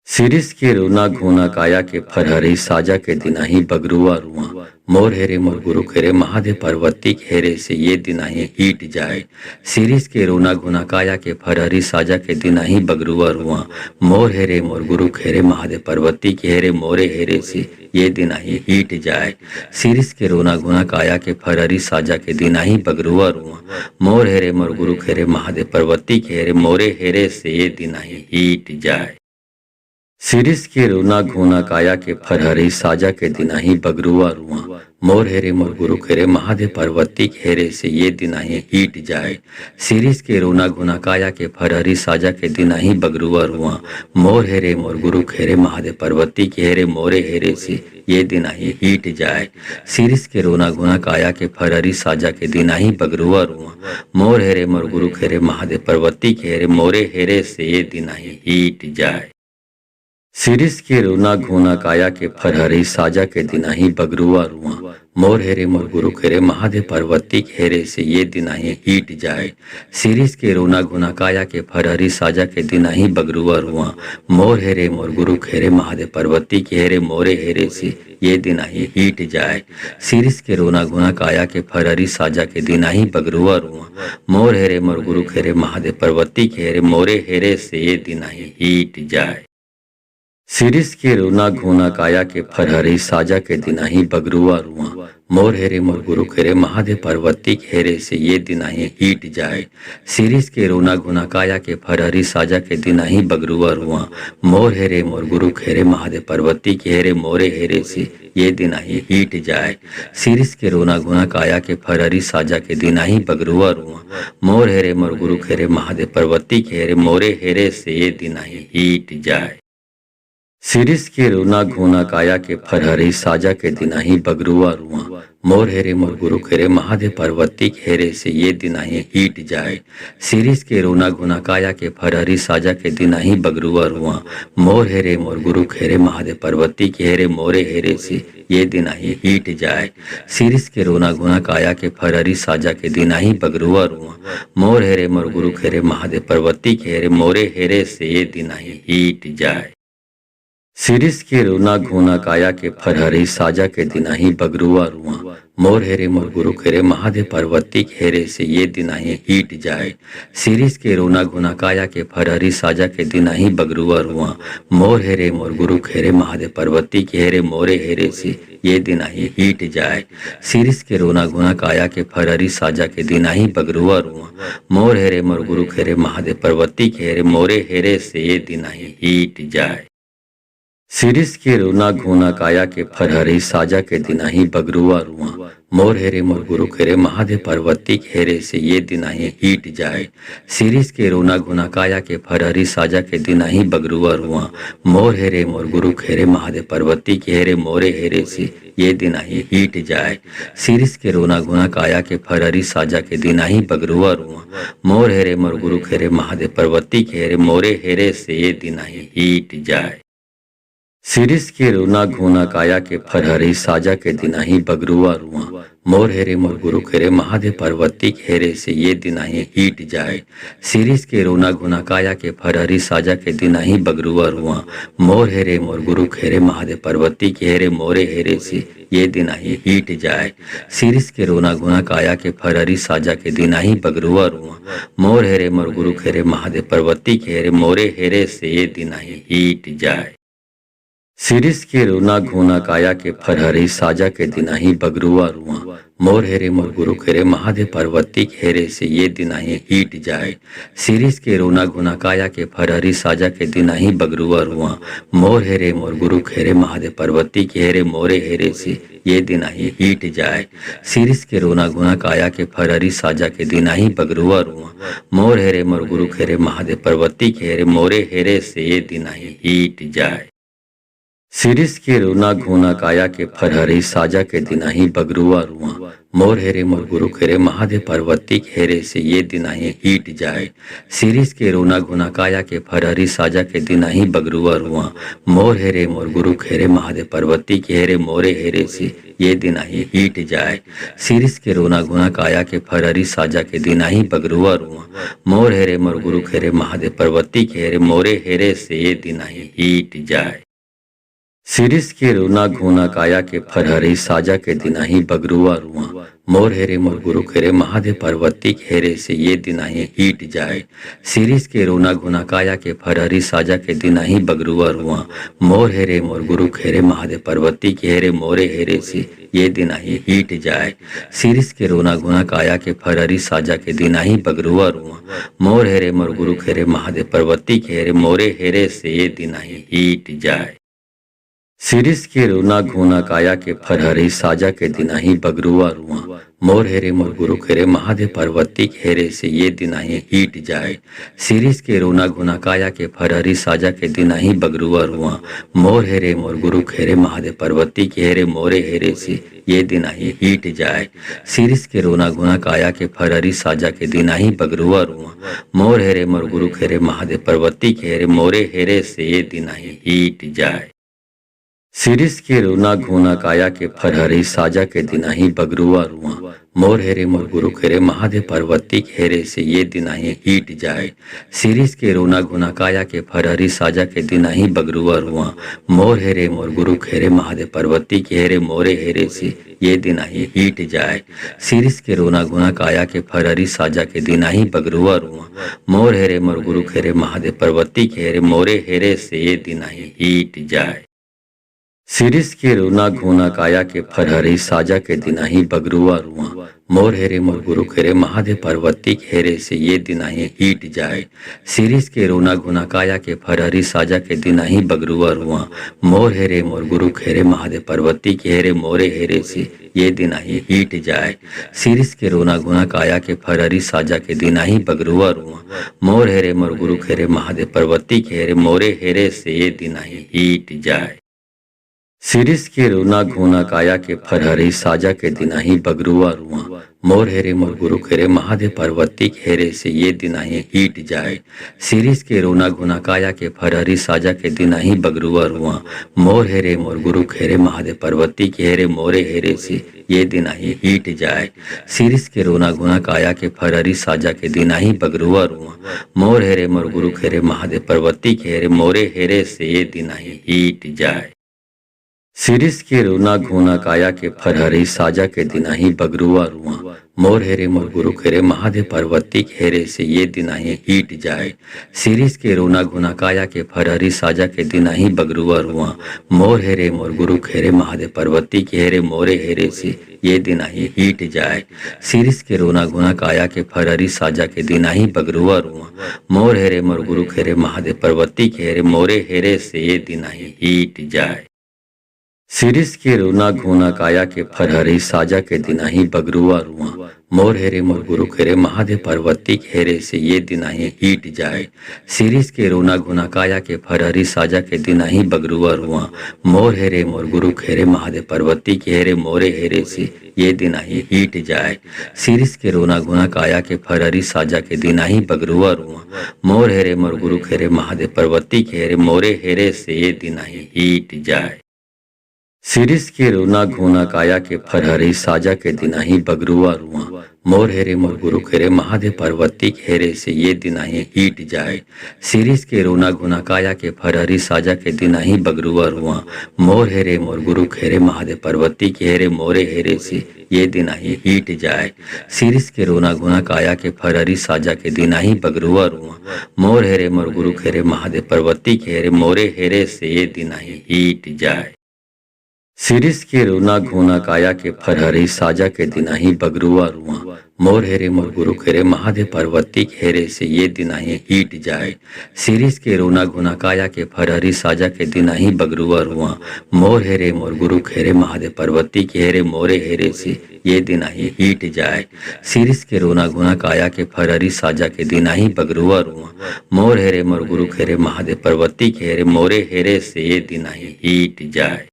सिरिस के रोना घोना काया के फरहरी साजा के दिनाही बगरुआ रुआ। मोर हेरे मोर गुरु खेरे महादेव पार्वती खेरे से ये दिनाही हीट जाए। सिरिस के रोना घोना काया के फरहरी साजा के दिनाही बगरुआ रुआ। मोर हेरे मोर गुरु खेरे महादेव पार्वती खेरे मोरे हेरे से ये दिनाही हीट जाए। सिरिस के रोना घोना काया के फरहरी साजा के दिनाही बगरुआ रुआ। मोर हेरे मोर गुरु खेरे महादेव पार्वती खेरे मोरे हेरे से ये दिनाही हीट जाए। सिरिस के रोना घोना काया के फरहरी साजा के दिनाही बगरुआ रुआ। मोर हेरे मोर गुरु खेरे महादेव पार्वती खेरे से ये दिनाही हीट जाए। सिरिस के रोना घोना काया के फरहरी साजा के दिनाही बगरुआ रुआ। मोर हेरे मोर गुरु खेरे महादेव पार्वती खेरे मोरे हेरे से ये दिनाही हीट जाए। सिरिस के रोना घोना काया के फरहरी साजा के दिनाही बगरुआ रुआ। मोर हेरे मोर गुरु खेरे महादेव पार्वती खेरे मोरे हेरे से ये दिनाही हीट जाए। सिरिस के रोना घोना काया के फरहरी साजा के दिनाही बगरुआ रुआ। मोर हेरे मोर गुरु खेरे महादेव पार्वती खेरे से ये दिनाही हीट जाए। सिरिस के रोना घोना काया के फरहरी साजा के दिनाही बगरुआ रुआ। मोर हेरे मोर गुरु खेरे महादेव पार्वती खेरे मोरे हेरे से ये दिनाही हीट जाए। सिरिस के रोना घोना काया के फरहरी साजा के दिनाही बगरुआ रुआ। मोर हेरे मोर गुरु खेरे महादेव पार्वती खेरे मोरे हेरे से ये दिनाही हीट जाए। सिरिस के रोना घोना काया के फरहरी साजा के दिनाही बगरुआ रुआ। मोर हेरे मोर गुरु खेरे महादेव पार्वती खेरे से ये दिनाही हीट जाए। सिरिस के रोना घोना काया के फरहरी साजा के दिनाही बगरुआ रुआ। मोर हेरे मोर गुरु खेरे महादेव पार्वती खेरे मोरे हेरे से ये दिनाही हीट जाए। सिरिस के रोना घोना काया के फरहरी साजा के दिनाही बगरुआ रुआ। मोर हेरे मोर गुरु खेरे महादेव पार्वती खेरे मोरे हेरे से ये दिनाही हीट जाए। सिरिस के रोना घोना काया के फरहरी साजा के दिनाही बगरुआ रुआ। मोर हेरे मोर गुरु खेरे महादेव पार्वती खेरे से ये दिनाही हीट जाए। सिरिस के रोना घोना काया के फरहरी साजा के दिनाही बगरुआ रुआ। मोर हेरे मोर गुरु खेरे महादेव पार्वती खेरे मोरे हेरे से ये दिनाही हीट जाए। सिरिस के रोना घोना काया के फरहरी साजा के दिनाही बगरुआ रुआ। मोर हेरे मोर गुरु खेरे महादेव पार्वती खेरे मोरे हेरे से ये दिनाही हीट जाए। सिरिस के रोना घोना काया के फरहरी साजा के दिनाही बगरुआ रुआ। मोर हेरे मोर गुरु खेरे महादेव पार्वती खेरे से ये दिनाही हीट जाए। सिरिस के रोना घोना काया के फरहरी साजा के दिनाही बगरुआ रुआ। मोर हेरे मोर गुरु खेरे महादेव पार्वती खेरे मोरे हेरे से ये दिनाही हीट जाए। सिरिस के रोना घोना काया के फरहरी साजा के दिनाही बगरुआ रुआ। मोर हेरे मोर गुरु खेरे महादेव पार्वती खेरे मोरे हेरे से ये दिनाही हीट जाए। सिरिस के रोना घोना काया के फरहरी साजा के दिनाही बगरुआ रुआ। मोर हेरे मोर गुरु खेरे महादेव पार्वती खेरे से ये दिनाही हीट जाए। सिरिस के रोना घोना काया के फरहरी साजा के दिनाही बगरुआ रुआ। मोर हेरे मोर गुरु खेरे महादेव पार्वती खेरे मोरे हेरे से ये दिनाही हीट जाए। सिरिस के रोना घोना काया के फरहरी साजा के दिनाही बगरुआ रुआ। मोर हेरे मोर गुरु खेरे महादेव पार्वती खेरे मोरे हेरे से ये दिनाही हीट जाए। सिरिस के रोना घोना काया के फरहरी साजा के दिनाही बगरुआ रुआ। मोर हेरे मोर गुरु खेरे महादेव पार्वती खेरे से ये दिनाही हीट जाए। सिरिस के रोना घोना काया के फरहरी साजा के दिनाही बगरुआ रुआ। मोर हेरे मोर गुरु खेरे महादेव पार्वती खेरे मोरे हेरे से ये दिनाही हीट जाए। सिरिस के रोना घोना काया के फरहरी साजा के दिनाही बगरुआ रुआ। मोर हेरे मोर गुरु खेरे महादेव पार्वती खेरे मोरे हेरे से ये दिनाही हीट जाए। सिरिस के रोना घोना काया के फरहरी साजा के दिनाही बगरुआ रुआ मोर हेरे मोर गुरु खेरे महादेव पार्वती खेरे से ये दिनाही हीट जाए। सिरिस के रोना घोना काया के फरहरी साजा के दिनाही बगरुआ रुआ मोर हेरे मोर गुरु खेरे महादेव पार्वती खेरे मोरे हेरे से ये दिनाही हीट जाए। सिरिस के रोना घोना काया के फरहरी साजा के दिनाही बगरुआ रुआ मोर हेरे मोर गुरु खेरे महादेव पार्वती खेरे मोरे हेरे से ये दिनाही हीट जाए। सिरिस के रोना घोना काया के फरहरी साजा के दिनाही बगरुआ रुआ मोर हेरे मोर गुरु खेरे महादेव पार्वती खेरे से ये दिनाही हीट जाए। सिरिस के रोना घोना काया के फरहरी साजा के दिनाही बगरुआ रुआ मोर हेरे मोर गुरु खेरे महादेव पार्वती खेरे मोरे हेरे से ये दिनाही हीट जाए। सिरिस के रोना घोना काया के फरहरी साजा के दिनाही बगरुआ रुआ मोर हेरे मोर गुरु खेरे महादेव पार्वती खेरे मोरे हेरे से ये दिनाही हीट जाए। सिरिस के रोना घोना काया के फरहरी साजा के दिनाही बगरुआ रुआ मोर हेरे मोर गुरु खेरे महादेव पार्वती खेरे से ये दिनाही हीट जाए। सिरिस के रोना घोना काया के फरहरी साजा के दिनाही बगरुआ रुआ मोर हेरे मोर गुरु खेरे महादेव पार्वती खेरे मोरे हेरे से ये दिनाही हीट जाए। सिरिस के रोना घोना काया के फरहरी साजा के दिनाही बगरुआ रुआ मोर हेरे मोर गुरु खेरे महादेव पार्वती खेरे मोरे हेरे से ये दिनाही हीट जाए। सिरिस के रोना घोना काया के फरहरी साजा के दिनाही बगरुआ रुआ मोर हेरे मोर गुरु खेरे महादेव पार्वती खेरे से ये दिनाही हीट जाए। सिरिस के रोना घोना काया के फरहरी साजा के दिनाही बगरुआ रुआ मोर हेरे मोर गुरु खेरे महादेव पार्वती खेरे मोरे हेरे से ये दिनाही हीट जाए। सिरिस के रोना घोना काया के फरहरी साजा के दिनाही बगरुआ रुआ मोर हेरे मोर गुरु खेरे महादेव पार्वती खेरे मोरे हेरे से ये दिनाही हीट जाए। सिरिस के रोना घोना काया के फरहरी साजा के दिनाही बगरुआ रुआ मोर हेरे मोर गुरु खेरे महादेव पार्वती खेरे से ये दिनाही हीट जाए। सिरिस के रोना घोना काया के फरहरी साजा के दिनाही बगरुआ रुआ मोर हेरे मोर गुरु खेरे महादेव पार्वती खेरे मोरे हेरे से ये दिनाही हीट जाए। सिरिस के रोना घोना काया के फरहरी साजा के दिनाही बगरुआ रुआ मोर हेरे मोर गुरु खेरे महादेव पार्वती खेरे मोरे हेरे से ये दिनाही हीट जाए। सिरिस के रोना घोना काया के फरहरी साजा के दिनाही बगरुआ रुआ मोर हेरे मोर गुरु खेरे महादेव पार्वती खेरे से ये दिनाही हीट जाए। सिरिस के रोना घोना काया के फरहरी साजा के दिनाही बगरुआ रुआ मोर हेरे मोर गुरु खेरे महादेव पार्वती खेरे मोरे हेरे से ये दिनाही हीट जाए। सिरिस के रोना घोना काया के फरहरी साजा के दिनाही बगरुआ रुआ मोर हेरे मोर गुरु खेरे महादेव पार्वती खेरे मोरे हेरे से ये दिनाही हीट जाए। सिरिस के रोना घोना काया के फरहरी साजा के दिनाही बगरुआ रुआ मोर हेरे मोर गुरु खेरे महादेव पार्वती खेरे से ये दिनाही हीट जाए। सिरिस के रोना घोना काया के फरहरी साजा के दिनाही बगरुआ रुआ मोर हेरे मोर गुरु खेरे महादेव पार्वती खेरे मोरे हेरे से ये दिनाही हीट जाए। सिरिस के रोना घोना काया के फरहरी साजा के दिनाही बगरुआ रुआ मोर हेरे मोर गुरु खेरे महादेव पार्वती खेरे मोरे हेरे से ये दिनाही हीट जाए। सिरिस के रोना घोना काया के फरहरी साजा के दिनाही बगरुआ रुआ मोर हेरे मोर गुरु खेरे महादेव पार्वती खेरे से ये दिनाही हीट जाए। सिरिस के रोना घोना काया के फरहरी साजा के दिनाही बगरुआ रुआ मोर हेरे मोर गुरु खेरे महादेव पार्वती खेरे मोरे हेरे से ये दिनाही हीट जाए। सिरिस के रोना घोना काया के फरहरी साजा के दिनाही बगरुआ रुआ मोर हेरे मोर गुरु खेरे महादेव पार्वती खेरे मोरे हेरे से ये दिनाही हीट जाए। सिरिस के रोना घोना काया के फरहरी साजा के दिनाही बगरुआ रुआ मोर हेरे मोर गुरु खेरे महादेव पार्वती खेरे से ये दिनाही हीट जाए। सिरिस के रोना घोना काया के फरहरी साजा के दिनाही बगरुआ रुआ मोर हेरे मोर गुरु खेरे महादेव पार्वती खेरे मोरे हेरे से ये दिनाही हीट जाए। सिरिस के रोना घोना काया के फरहरी साजा के दिनाही बगरुआ रुआ मोर हेरे मोर गुरु खेरे महादेव पार्वती खेरे मोरे हेरे से ये दिनाही हीट जाए। सिरिस के रोना घोना काया के फरहरी साजा के दिनाही बगरुआ रुआ मोर हेरे मोर गुरु खेरे महादेव पार्वती घेरे से ये दिनाही हीट जाए। शिरीष के रोना गुना काया के फरहरी साजा के दिनाही बगरुआ रुआ। मोर हेरे मोर गुरु खेरे महादेव पार्वती घेरे मोरे हेरे से ये दिनाही हीट जाए। शिरीष के रोना गुना काया के फरहरी साजा के दिनाही बगरुआ रुआ। मोर हेरे मोर गुरु खेरे महादेव पार्वती घेरे मोरे हेरे से ये दिनाही हीट जाए। शिरीष के रोना घोना काया के फरहरी साजा के दिनाही बगरुआ रुआ। मोर हेरे मोर गुरु खेरे महादेव पार्वती घेरे से ये दिनाही हीट जाए। शिरीष के रोना घोना काया के फरहरी साजा के दिनाही बगरुआ रुआ। मोर हेरे मोर गुरु खेरे महादेव पार्वती घेरे मोरे हेरे से ये दिनाही हीट जाए। शिरीष के रोना घोना काया के फरहरी साजा के दिनाही बगरुआ रुआ। मोर हेरे मोर गुरु खेरे महादेव पार्वती घेरे मोरे हेरे से ये दिनाही हीट जाए।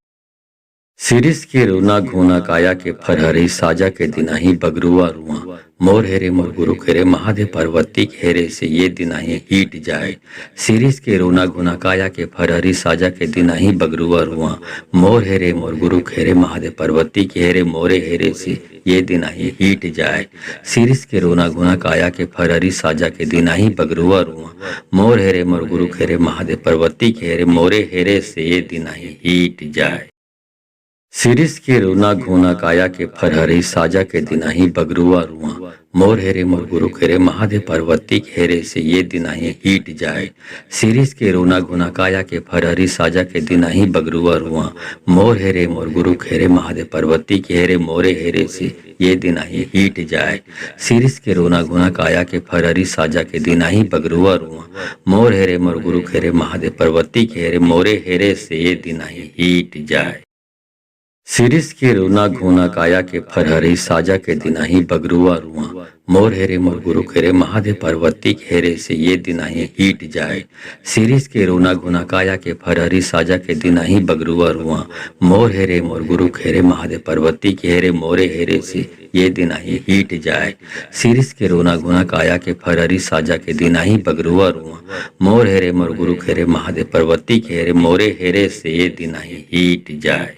शिरीष के रोना घोना काया के फरहरी साजा के दिनाही बगरुआ रुआ। मोर हेरे मोर गुरु खेरे महादेव पार्वती घेरे से ये दिनाही हीट जाए। शिरीष के रोना घोना काया के फरहरी साजा के दिनाही बगरुआ रुआ। मोर हेरे मोर गुरु खेरे महादेव पार्वती घेरे मोरे हेरे से ये दिनाही हीट जाए। शिरीष के रोना घोना काया के फरहरी साजा के दिनाही बगरुआ रुआ। मोर हेरे मोर गुरु खेरे महादेव पार्वती घेरे मोरे हेरे से ये दिनाही हीट जाए। शिरीष के रोना घोना काया के फरहरी साजा के दिनाही बगरुआ रुआ। मोर हेरे मोर गुरु खेरे महादेव पार्वती घेरे से ये दिनाही हीट जाए। शिरीष के रोना घोना काया के फरहरी साजा के दिनाही बगरुआ रुआ। मोर हेरे मोर गुरु खेरे महादेव पार्वती घेरे मोरे हेरे से ये दिनाही हीट जाए। शिरीष के रोना घोना काया के फरहरी साजा के दिनाही बगरुआ रुआ। मोर हेरे मोर गुरु खेरे महादेव पार्वती घेरे मोरे हेरे से ये दिनाही हीट जाए। शिरीष के रोना घोना काया के फरहरी साजा के दिनाही बगरुआ रुआ। मोर हेरे मोर गुरु खेरे महादेव पार्वती घेरे से ये दिनाही हीट जाए। शिरीष के रोना घोना काया के फरहरी साजा के दिनाही बगरुआ रुआ। मोर हेरे मोर गुरु खेरे महादेव पार्वती घेरे मोरे हेरे से ये दिनाही हीट जाए। शिरीष के रोना घोना काया के फरहरी साजा के दिनाही बगरुआ रुआ। मोर हेरे मोर गुरु खेरे महादेव पार्वती घेरे मोरे हेरे से ये दिनाही हीट जाए।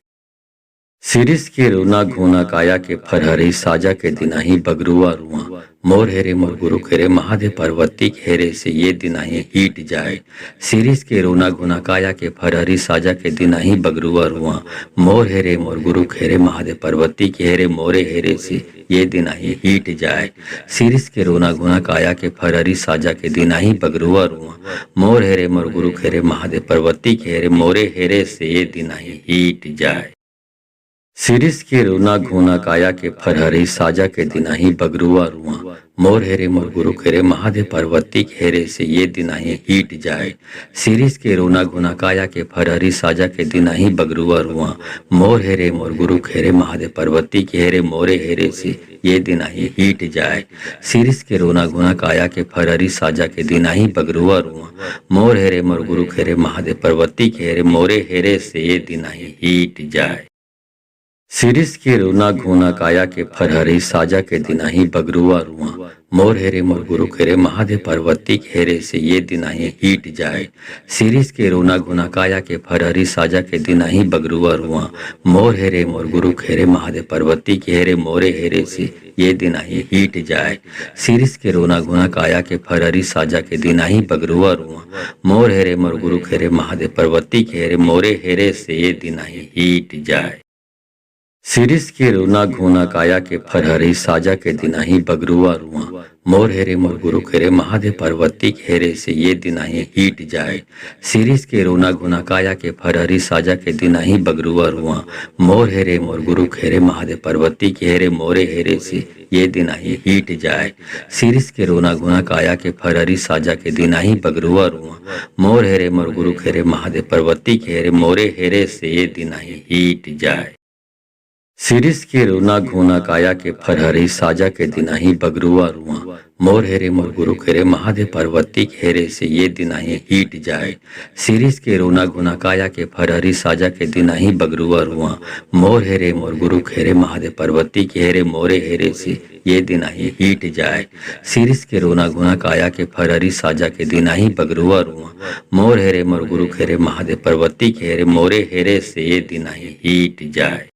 शिरीष के रोना घोना काया के फरहरी साजा के दिनाही बगरुआ रुआ। मोर हेरे मोर गुरु खेरे महादेव पार्वती घेरे से ये दिनाही हीट जाए। शिरीष के रोना घोना काया के फरहरी साजा के दिनाही बगरुआ रुआ। मोर हेरे मोर गुरु खेरे महादेव पार्वती घेरे मोरे हेरे से ये दिनाही हीट जाए। शिरीष के रोना घोना काया के फरहरी साजा के दिनाही बगरुआ रुआ। मोर हेरे मोर गुरु खेरे महादेव पार्वती घेरे मोरे हेरे से ये दिनाही हीट जाए। शिरीष के रोना घोना काया के फरहरी साजा के दिनाही बगरुआ रुआ। मोर हेरे मोर गुरु खेरे महादेव पार्वती घेरे से ये दिनाही हीट जाए। शिरीष के रोना घोना काया के फरहरी साजा के दिनाही बगरुआ रुआ। मोर हेरे मोर गुरु खेरे महादेव पार्वती घेरे मोरे हेरे से ये दिनाही हीट जाए। शिरीष के रोना घोना काया के फरहरी साजा के दिनाही बगरुआ रुआ। मोर हेरे मोर गुरु खेरे महादेव पार्वती घेरे मोरे हेरे से ये दिनाही हीट जाए। शिरीष के रोना घोना काया के फरहरी साजा के दिनाही बगरुआ रुआ। मोर हेरे मोर गुरु खेरे महादेव पार्वती घेरे से ये दिनाही हीट जाए। शिरीष के रोना घोना काया के फरहरी साजा के दिनाही बगरुआ रुआ। मोर हेरे मोर गुरु खेरे महादेव पार्वती घेरे मोरे हेरे से ये दिनाही हीट जाए। शिरीष के रोना घोना काया के फरहरी साजा के दिनाही बगरुआ रुआ। मोर हेरे मोर गुरु खेरे महादेव पार्वती घेरे मोरे हेरे से ये दिनाही हीट जाए। शिरीष के रोना घोना काया के फरहरी साजा के दिनाही बगरुआ रुआ। मोर हेरे मोर गुरु खेरे महादेव पार्वती घेरे से ये दिनाही हीट जाए। शिरीष के रोना घोना काया के फरहरी साजा के दिनाही बगरुआ रुआ। मोर हेरे मोर गुरु खेरे महादेव पार्वती घेरे मोरे हेरे से ये दिनाही हीट जाए। शिरीष के रोना घोना काया के फरहरी साजा के दिनाही बगरुआ रुआ। मोर हेरे मोर गुरु खेरे महादेव पार्वती घेरे मोरे हेरे से ये दिनाही हीट जाए। शिरीष के रोना घोना काया के फरहरी साजा के दिनाही बगरुआ रुआ। मोर हेरे मोर गुरु खेरे महादेव पार्वती घेरे से ये दिनाही हीट जाए। शिरीष के रोना घोना काया के फरहरी साजा के दिनाही बगरुआ रुआ। मोर हेरे मोर गुरु खेरे महादेव पार्वती घेरे मोरे हेरे से ये दिनाही हीट जाए। शिरीष के रोना घोना काया के फरहरी साजा के दिनाही बगरुआ रुआ। मोर हेरे मोर गुरु खेरे महादेव पार्वती घेरे मोरे हेरे से ये दिनाही हीट जाए।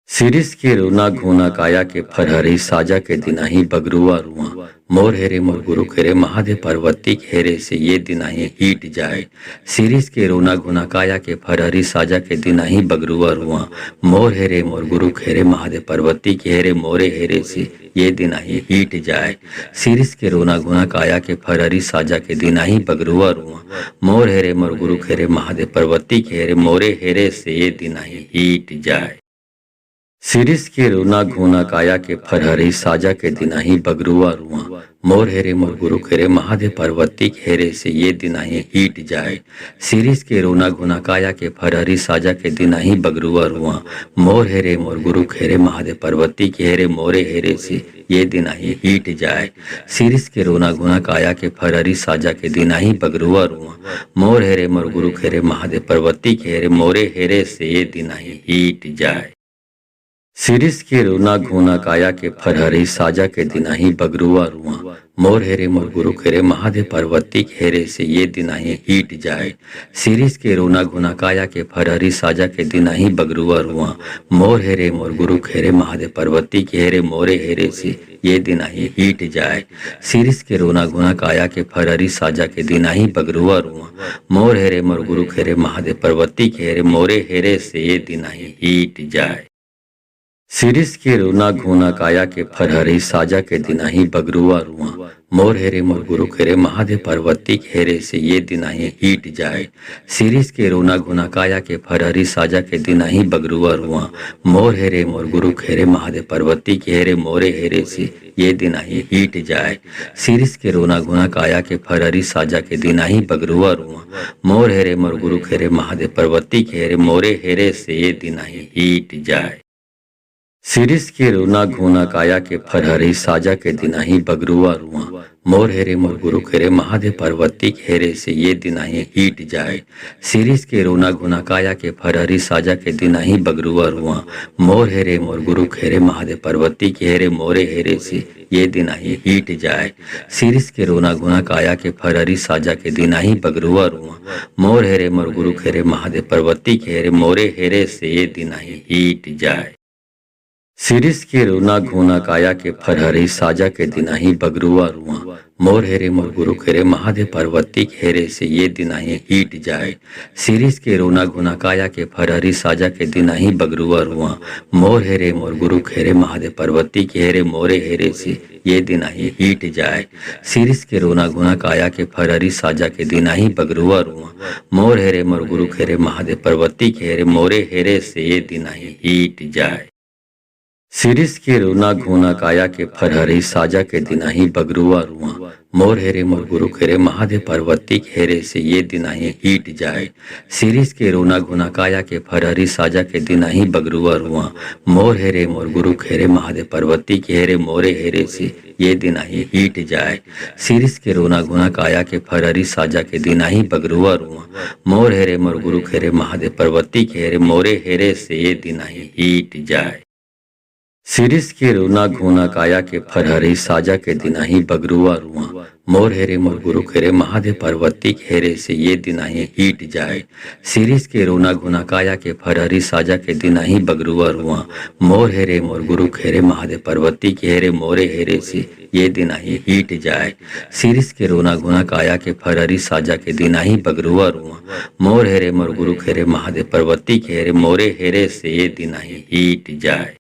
शिरीष के रोना घोना काया के फरहरी साजा के दिनाही बगरुआ रुआ मोर हेरे मोर गुरु खेरे महादेव पार्वती हेरे से ये दिनाही हीट जाए। शिरीष के रोना घोना काया के फरहरी साजा के दिनाही बगरुआ रुआ मोर हेरे मोर गुरु खेरे महादेव पार्वती के हेरे मोरे हेरे से ये दिनाही हीट जाए। शिरीष के रोना घोना काया के फरहरी साजा के दिनाही बगरुआ रुआ मोर हेरे मोर गुरु खेरे महादेव पार्वती के हेरे मोरे हेरे से ये दिनाही हीट जाए। शिरीष के रोना घोना काया के फरहरी साजा के दिनाही बगरुआ रुआ मोर हेरे मोर गुरु खेरे महादेव पार्वती हेरे से ये दिनाही हीट जाए। शिरीष के रोना घोना काया के फरहरी साजा के दिनाही बगरुआ रुआ मोर हेरे मोर गुरु खेरे महादेव पार्वती के हेरे मोरे हेरे से ये दिनाही हीट जाए। शिरीष के रोना घोना काया के फरहरी साजा के दिनाही बगरुआ रुआ मोर हेरे मोर गुरु खेरे महादेव पार्वती के हेरे मोरे हेरे से ये दिनाही हीट जाए। शिरीष के रोना घोना काया के फरहरी साजा के दिनाही बगरुआ रुआ मोर हेरे मोर गुरु खेरे महादेव पार्वती हेरे से ये दिनाही हीट जाए। शिरीष के रोना घोना काया के फरहरी साजा के दिनाही बगरुआ रुआ मोर हेरे मोर गुरु खेरे महादेव पार्वती के हेरे मोरे हेरे से ये दिनाही हीट जाए। शिरीष के रोना घोना काया के फरहरी साजा के दिनाही बगरुआ रुआ मोर हेरे मोर गुरु खेरे महादेव पार्वती के हेरे मोरे हेरे से ये दिनाही हीट जाए। शिरीष के रोना घोना काया के फरहरी साजा के दिनाही बगरुआ रुआ मोर हेरे मोर गुरु खेरे महादेव पार्वती हेरे से ये दिनाही हीट जाए। शिरीष के रोना घोना काया के फरहरी साजा के दिनाही बगरुआ रुआ मोर हेरे मोर गुरु खेरे महादेव पार्वती के हेरे मोरे हेरे से ये दिनाही हीट जाए। शिरीष के रोना घोना काया के फरहरी साजा के दिनाही बगरुआ रुआ मोर हेरे मोर गुरु खेरे महादेव पार्वती के हेरे मोरे हेरे से ये दिनाही हीट जाए। शिरीष के रोना घोना काया के फरहरी साजा के दिनाही बगरुआ रुआ मोर हेरे मोर गुरु खेरे महादेव पार्वती हेरे से ये दिनाही हीट जाए। शिरीष के रोना घोना काया के फरहरी साजा के दिनाही बगरुआ रुआ मोर हेरे मोर गुरु खेरे महादेव पार्वती के हेरे मोरे हेरे से ये दिनाही हीट जाए। शिरीष के रोना घोना काया के फरहरी साजा के दिनाही बगरुआ रुआ मोर हेरे मोर गुरु खेरे महादेव पार्वती के हेरे मोरे हेरे से ये दिनाही हीट जाए। शिरीष के रोना घोना काया के फरहरी साजा के दिनाही बगरुआ रुआ मोर हेरे मोर गुरु खेरे महादेव पार्वती हेरे से ये दिनाही हीट जाए। शिरीष के रोना घोना काया के फरहरी साजा के दिनाही बगरुआ रुआ मोर हेरे मोर गुरु खेरे महादेव पार्वती के हेरे मोरे हेरे से ये दिनाही हीट जाए। शिरीष के रोना घोना काया के फरहरी साजा के दिनाही बगरुआ रुआ मोर हेरे मोर गुरु खेरे महादेव पार्वती के हेरे मोरे हेरे से ये दिनाही हीट जाए। शिरीष के रोना घोना काया के फरहरी साजा के दिनाही बगरुआ रुआ मोर हेरे मोर गुरु खेरे महादेव पार्वती हेरे से ये दिनाही हीट जाए। शिरीष के रोना घोना काया के फरहरी साजा के दिनाही बगरुआ रुआ मोर हेरे मोर गुरु खेरे महादेव पार्वती के हेरे मोरे हेरे से ये दिनाही हीट जाए। शिरीष के रोना घोना काया के फरहरी साजा के दिनाही बगरुआ रुआ मोर हेरे मोर गुरु खेरे महादेव पार्वती के हेरे मोरे हेरे से ये दिनाही हीट जाए। शिरीष के रोना घोना काया के फरहरी साजा के दिनाही बगरुआ रुआ मोर हेरे मोर गुरु खेरे महादेव पार्वती हेरे से ये दिनाही हीट जाए। शिरीष के रोना घोना काया के फरहरी साजा के दिनाही बगरुआ रुआ मोर हेरे मोर गुरु खेरे महादेव पार्वती के हेरे मोरे हेरे से ये दिनाही हीट जाए। शिरीष के रोना घोना काया के फरहरी साजा के दिनाही बगरुआ रुआ मोर हेरे मोर गुरु खेरे महादेव पार्वती के हेरे मोरे हेरे से ये दिनाही हीट जाए।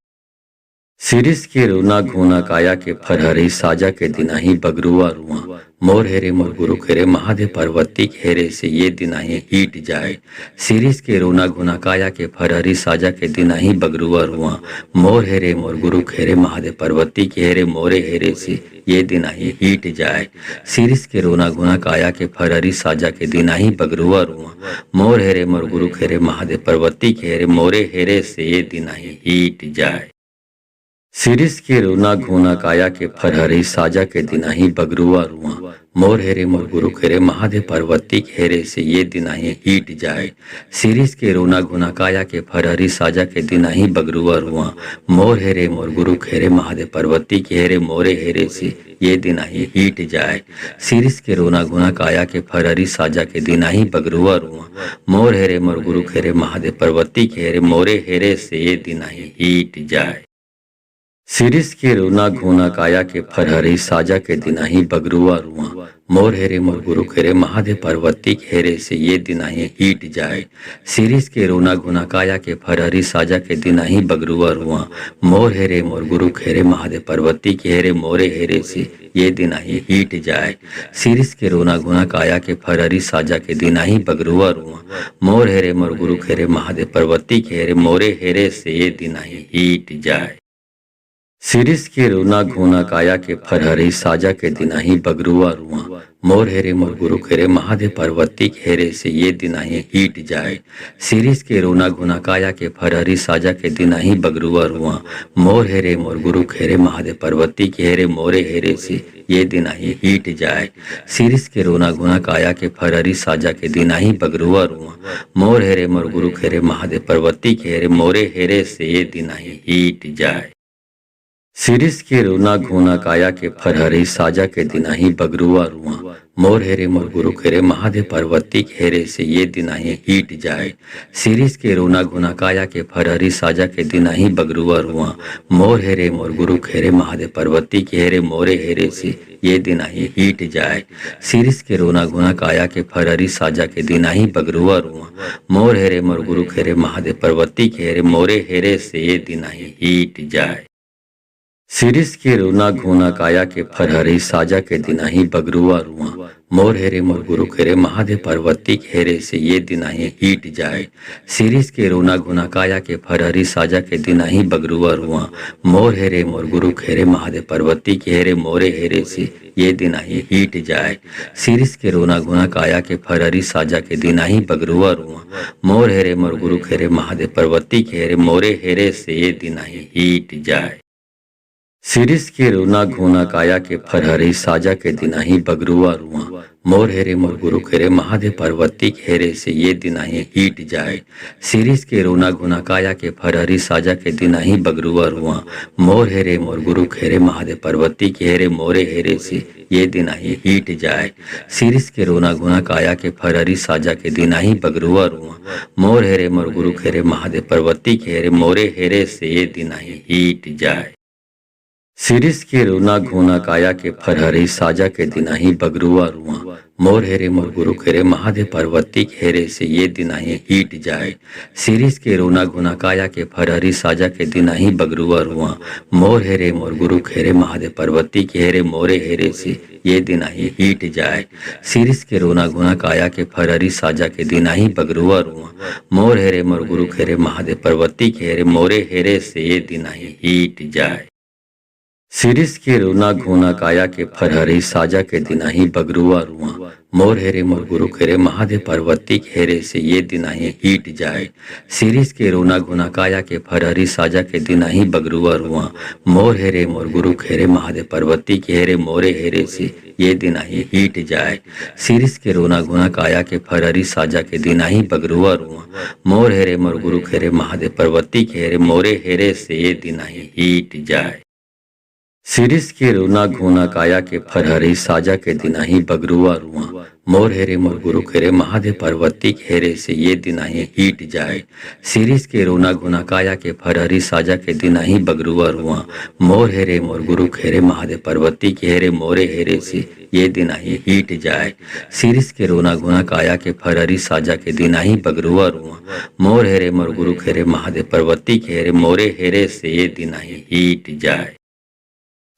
शिरीष के रोना घोना काया के फरहरी साजा के दिनाही बगरुआ रुआ मोर हेरे मोर गुरु खेरे महादेव पार्वती हेरे से ये दिनाही हीट जाए। शिरीष के रोना घोना काया के फरहरी साजा के दिनाही बगरुआ रुआ मोर हेरे मोर गुरु खेरे महादेव पार्वती के हेरे मोरे हेरे से ये दिनाही हीट जाए। शिरीष के रोना घोना काया के फरहरी साजा के दिनाही बगरुआ रुआ मोर हेरे मोर गुरु खेरे महादेव पार्वती के हेरे मोरे हेरे से ये दिनाही हीट जाए। शिरीष के रोना घोना काया के फरहरी साजा के दिनाही बगरुआ रुआ मोर हेरे मोर गुरु खेरे महादेव पार्वती खेरे से ये दिनाही हीट जाए। सिरिस के रोना गुना काया के फरहरी साजा के दिनाही बगरुआ रुआ। मोर हेरे मोर गुरु खेरे महादेव पार्वती खेरे मोरे हेरे से ये दिनाही हीट जाए। सिरिस के रोना गुना काया के फरहरी साजा के दिनाही बगरुआ रुआ। मोर हेरे मोर गुरु खेरे महादेव पार्वती खेरे मोरे हेरे से ये दिनाही हीट जाए। सिरिस के रोना घोना काया के फरहरी साजा के दिनाही बगरुआ रुआ। मोर हेरे मोर गुरु खेरे महादेव पार्वती खेरे से ये दिनाही हीट जाए। सिरिस के रोना घोना काया के फरहरी साजा के दिनाही बगरुआ रुआ। मोर हेरे मोर गुरु खेरे महादेव पार्वती खेरे मोरे हेरे से ये दिनाही हीट जाए। सिरिस के रोना घोना काया के फरहरी साजा के दिनाही बगरुआ रुआ। मोर हेरे मोर गुरु खेरे महादेव पार्वती खेरे मोरे हेरे से ये दिनाही हीट जाए। सिरिस के रोना घोना काया के फरहरी साजा के दिनाही बगरुआ रुआ। मोर हेरे मोर गुरु खेरे महादेव पार्वती खेरे से ये दिनाही हीट जाए। सिरिस के रोना घोना काया के फरहरी साजा के दिनाही बगरुआ रुआ। मोर हेरे मोर गुरु खेरे महादेव पार्वती खेरे मोरे हेरे से ये दिनाही हीट जाए। सिरिस के रोना घोना काया के फरहरी साजा के दिनाही बगरुआ रुआ। मोर हेरे मोर गुरु खेरे महादेव पार्वती खेरे मोरे हेरे से ये दिनाही हीट जाए। सिरिस के रोना घोना काया के फरहरी साजा के दिनाही बगरुआ रुआ। मोर हेरे मोर गुरु खेरे महादेव पार्वती खेरे से ये दिनाही हीट जाए। सिरिस के रोना घोना काया के फरहरी साजा के दिनाही बगरुआ रुआ। मोर हेरे मोर गुरु खेरे महादेव पार्वती खेरे मोरे हेरे से ये दिनाही हीट जाए। सिरिस के रोना घोना काया के फरहरी साजा के दिनाही बगरुआ रुआ। मोर हेरे मोर गुरु खेरे महादेव पार्वती खेरे मोरे हेरे से ये दिनाही हीट जाए। सिरिस के रोना घोना काया के फरहरी साजा के दिनाही बगरुआ रुआ। मोर हेरे मोर गुरु खेरे महादेव पार्वती खेरे से ये दिनाही हीट जाए। सिरिस के रोना घोना काया के फरहरी साजा के दिनाही बगरुआ रुआ। मोर हेरे मोर गुरु खेरे महादेव पार्वती खेरे मोरे हेरे से ये दिनाही हीट जाए। सिरिस के रोना घोना काया के फरहरी साजा के दिनाही बगरुआ रुआ। मोर हेरे मोर गुरु खेरे महादेव पार्वती खेरे मोरे हेरे से ये दिनाही हीट जाए। सिरिस के रोना घोना काया के फरहरी साजा के दिनाही बगरुआ रुआ। मोर हेरे मोर गुरु खेरे महादेव पार्वती खेरे से ये दिनाही हीट जाए। सिरिस के रोना घोना काया के फरहरी साजा के दिनाही बगरुआ रुआ। मोर हेरे मोर गुरु खेरे महादेव पार्वती खेरे मोरे हेरे से ये दिनाही हीट जाए। सिरिस के रोना घोना काया के फरहरी साजा के दिनाही बगरुआ रुआ। मोर हेरे मोर गुरु खेरे महादेव पार्वती खेरे मोरे हेरे से ये दिनाही हीट जाए। सिरिस के रोना घोना काया के फरहरी साजा के दिनाही बगरुआ रुआ। मोर हेरे मोर गुरु खेरे महादेव पार्वती खेरे से ये दिनाही हीट जाए। सिरिस के रोना घोना काया के फरहरी साजा के दिनाही बगरुआ रुआ। मोर हेरे मोर गुरु खेरे महादेव पार्वती खेरे मोरे हेरे से ये दिनाही हीट जाए। सिरिस के रोना घोना काया के फरहरी साजा के दिनाही बगरुआ रुआ। मोर हेरे मोर गुरु खेरे महादेव पार्वती खेरे मोरे हेरे से ये दिनाही हीट जाए। सिरिस के रोना घोना काया के फरहरी साजा के दिनाही बगरुआ रुआ। मोर हेरे मोर गुरु खेरे महादेव पार्वती खेरे से ये दिनाही हीट जाए। सिरिस के रोना घोना काया के फरहरी साजा के दिनाही बगरुआ रुआ। मोर हेरे मोर गुरु खेरे महादेव पार्वती खेरे मोरे हेरे से ये दिनाही हीट जाए। सिरिस के रोना घोना काया के फरहरी साजा के दिनाही बगरुआ रुआ। मोर हेरे मोर गुरु खेरे महादेव पार्वती खेरे मोरे हेरे से ये दिनाही हीट जाए। सिरिस के रोना घोना काया के फरहरी साजा के दिनाही बगरुआ रुआ। मोर हेरे मोर गुरु खेरे महादेव पार्वती खेरे से ये दिनाही हीट जाए। सिरिस के रोना घोना काया के फरहरी साजा के दिनाही बगरुआ रुआ। मोर हेरे मोर गुरु खेरे महादेव पार्वती खेरे मोरे हेरे से ये दिनाही हीट जाए। सिरिस के रोना घोना काया के फरहरी साजा के दिनाही बगरुआ रुआ। मोर हेरे मोर गुरु खेरे महादेव पार्वती खेरे मोरे हेरे से ये दिनाही हीट जाए।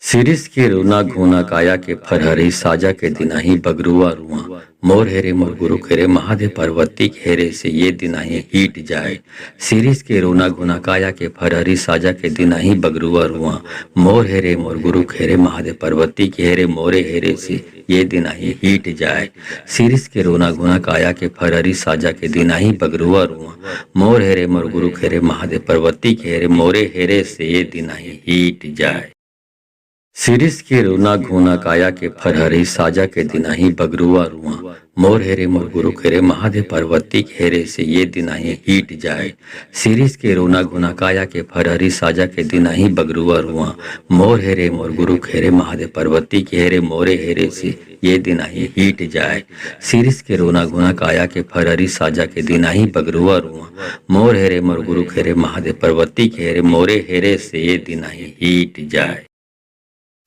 सिरिस के रोना घोना काया के फरहरी साजा के दिनाही बगरुआ रुआ। मोर हेरे मोर गुरु खेरे महादेव पार्वती खेरे से ये दिनाही हीट जाए। सिरिस के रोना घोना काया के फरहरी साजा के दिनाही बगरुआ रुआ। मोर हेरे मोर गुरु खेरे महादेव पार्वती खेरे मोरे हेरे से ये दिनाही हीट जाए। सिरिस के रोना घोना काया के फरहरी साजा के दिनाही बगरुआ रुआ। मोर हेरे मोर गुरु खेरे महादेव पार्वती खेरे मोरे हेरे से ये दिनाही हीट जाए। सिरिस के रोना घोना काया के फरहरी साजा के दिनाही बगरुआ रुआ मोर हेरे मोर गुरु खेरे महादेव पार्वती खेरे से ये दिनाही हीट जाए। सिरिस के रोना घोना काया के फरहरी साजा के दिनाही बगरुआ रुआ मोर हेरे मोर गुरु खेरे महादेव पार्वती खेरे मोरे हेरे से ये दिनाही हीट जाए। सिरिस के रोना घोना काया के फरहरी साजा के दिनाही बगरुआ रुआ मोर हेरे मोर गुरु खेरे महादेव पार्वती खेरे मोरे हेरे से ये दिनाही हीट जाए।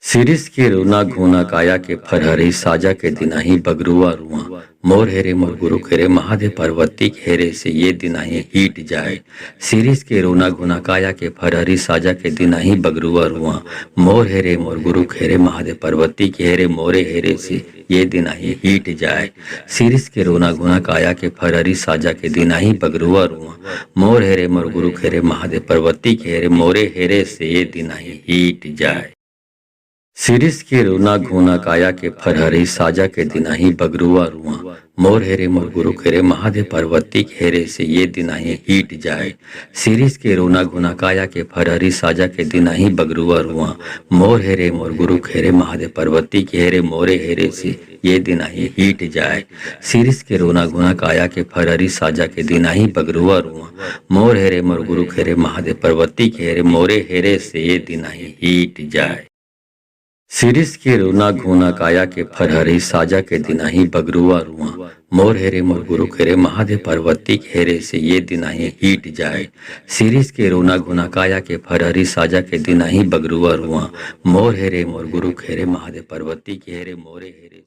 सिरिस के रोना घोना काया के फरहरी साजा के दिनाही बगरुआ रुआ मोर हेरे मोर गुरु खेरे महादेव पार्वती खेरे से ये दिनाही हीट जाए। सिरिस के रोना घोना काया के फरहरी साजा के दिनाही बगरुआ रुआ मोर हेरे मोर गुरु खेरे महादेव पार्वती खेरे मोरे हेरे से ये दिनाही हीट जाए। सिरिस के रोना घोना काया के फरहरी साजा के दिनाही बगरुआ रुआ मोर हेरे मोर गुरु खेरे महादेव पार्वती खेरे मोरे हेरे से ये दिनाही हीट जाए। सिरिस के रोना घोना काया के फरहरी साजा के दिनाही बगरुआ रुआ मोर हेरे मोर गुरु खेरे महादेव पार्वती खेरे से ये दिनाही हीट जाए। सिरिस के रोना घोना काया के फरहरी साजा के दिनाही बगरुआ रुआ मोर हेरे मोर गुरु खेरे महादेव पार्वती खेरे मोरे हेरे से ये दिनाही हीट जाए। सिरिस के रोना घोना काया के फरहरी साजा के दिनाही बगरुआ रुआ मोर हेरे मोर गुरु खेरे महादेव पार्वती खेरे मोरे हेरे से ये दिनाही हीट जाए। सिरिस के रोना घोना काया के फरहरी साजा के दिनाही बगरुआ रुआ मोर हेरे मोर गुरु खेरे महादेव पार्वती खेरे से ये दिनाही हीट जाए। सिरिस के रोना घोना काया के फरहरी साजा के दिनाही बगरुआ रुआ मोर हेरे मोर गुरु खेरे महादेव पार्वती खेरे मोरे हेरे।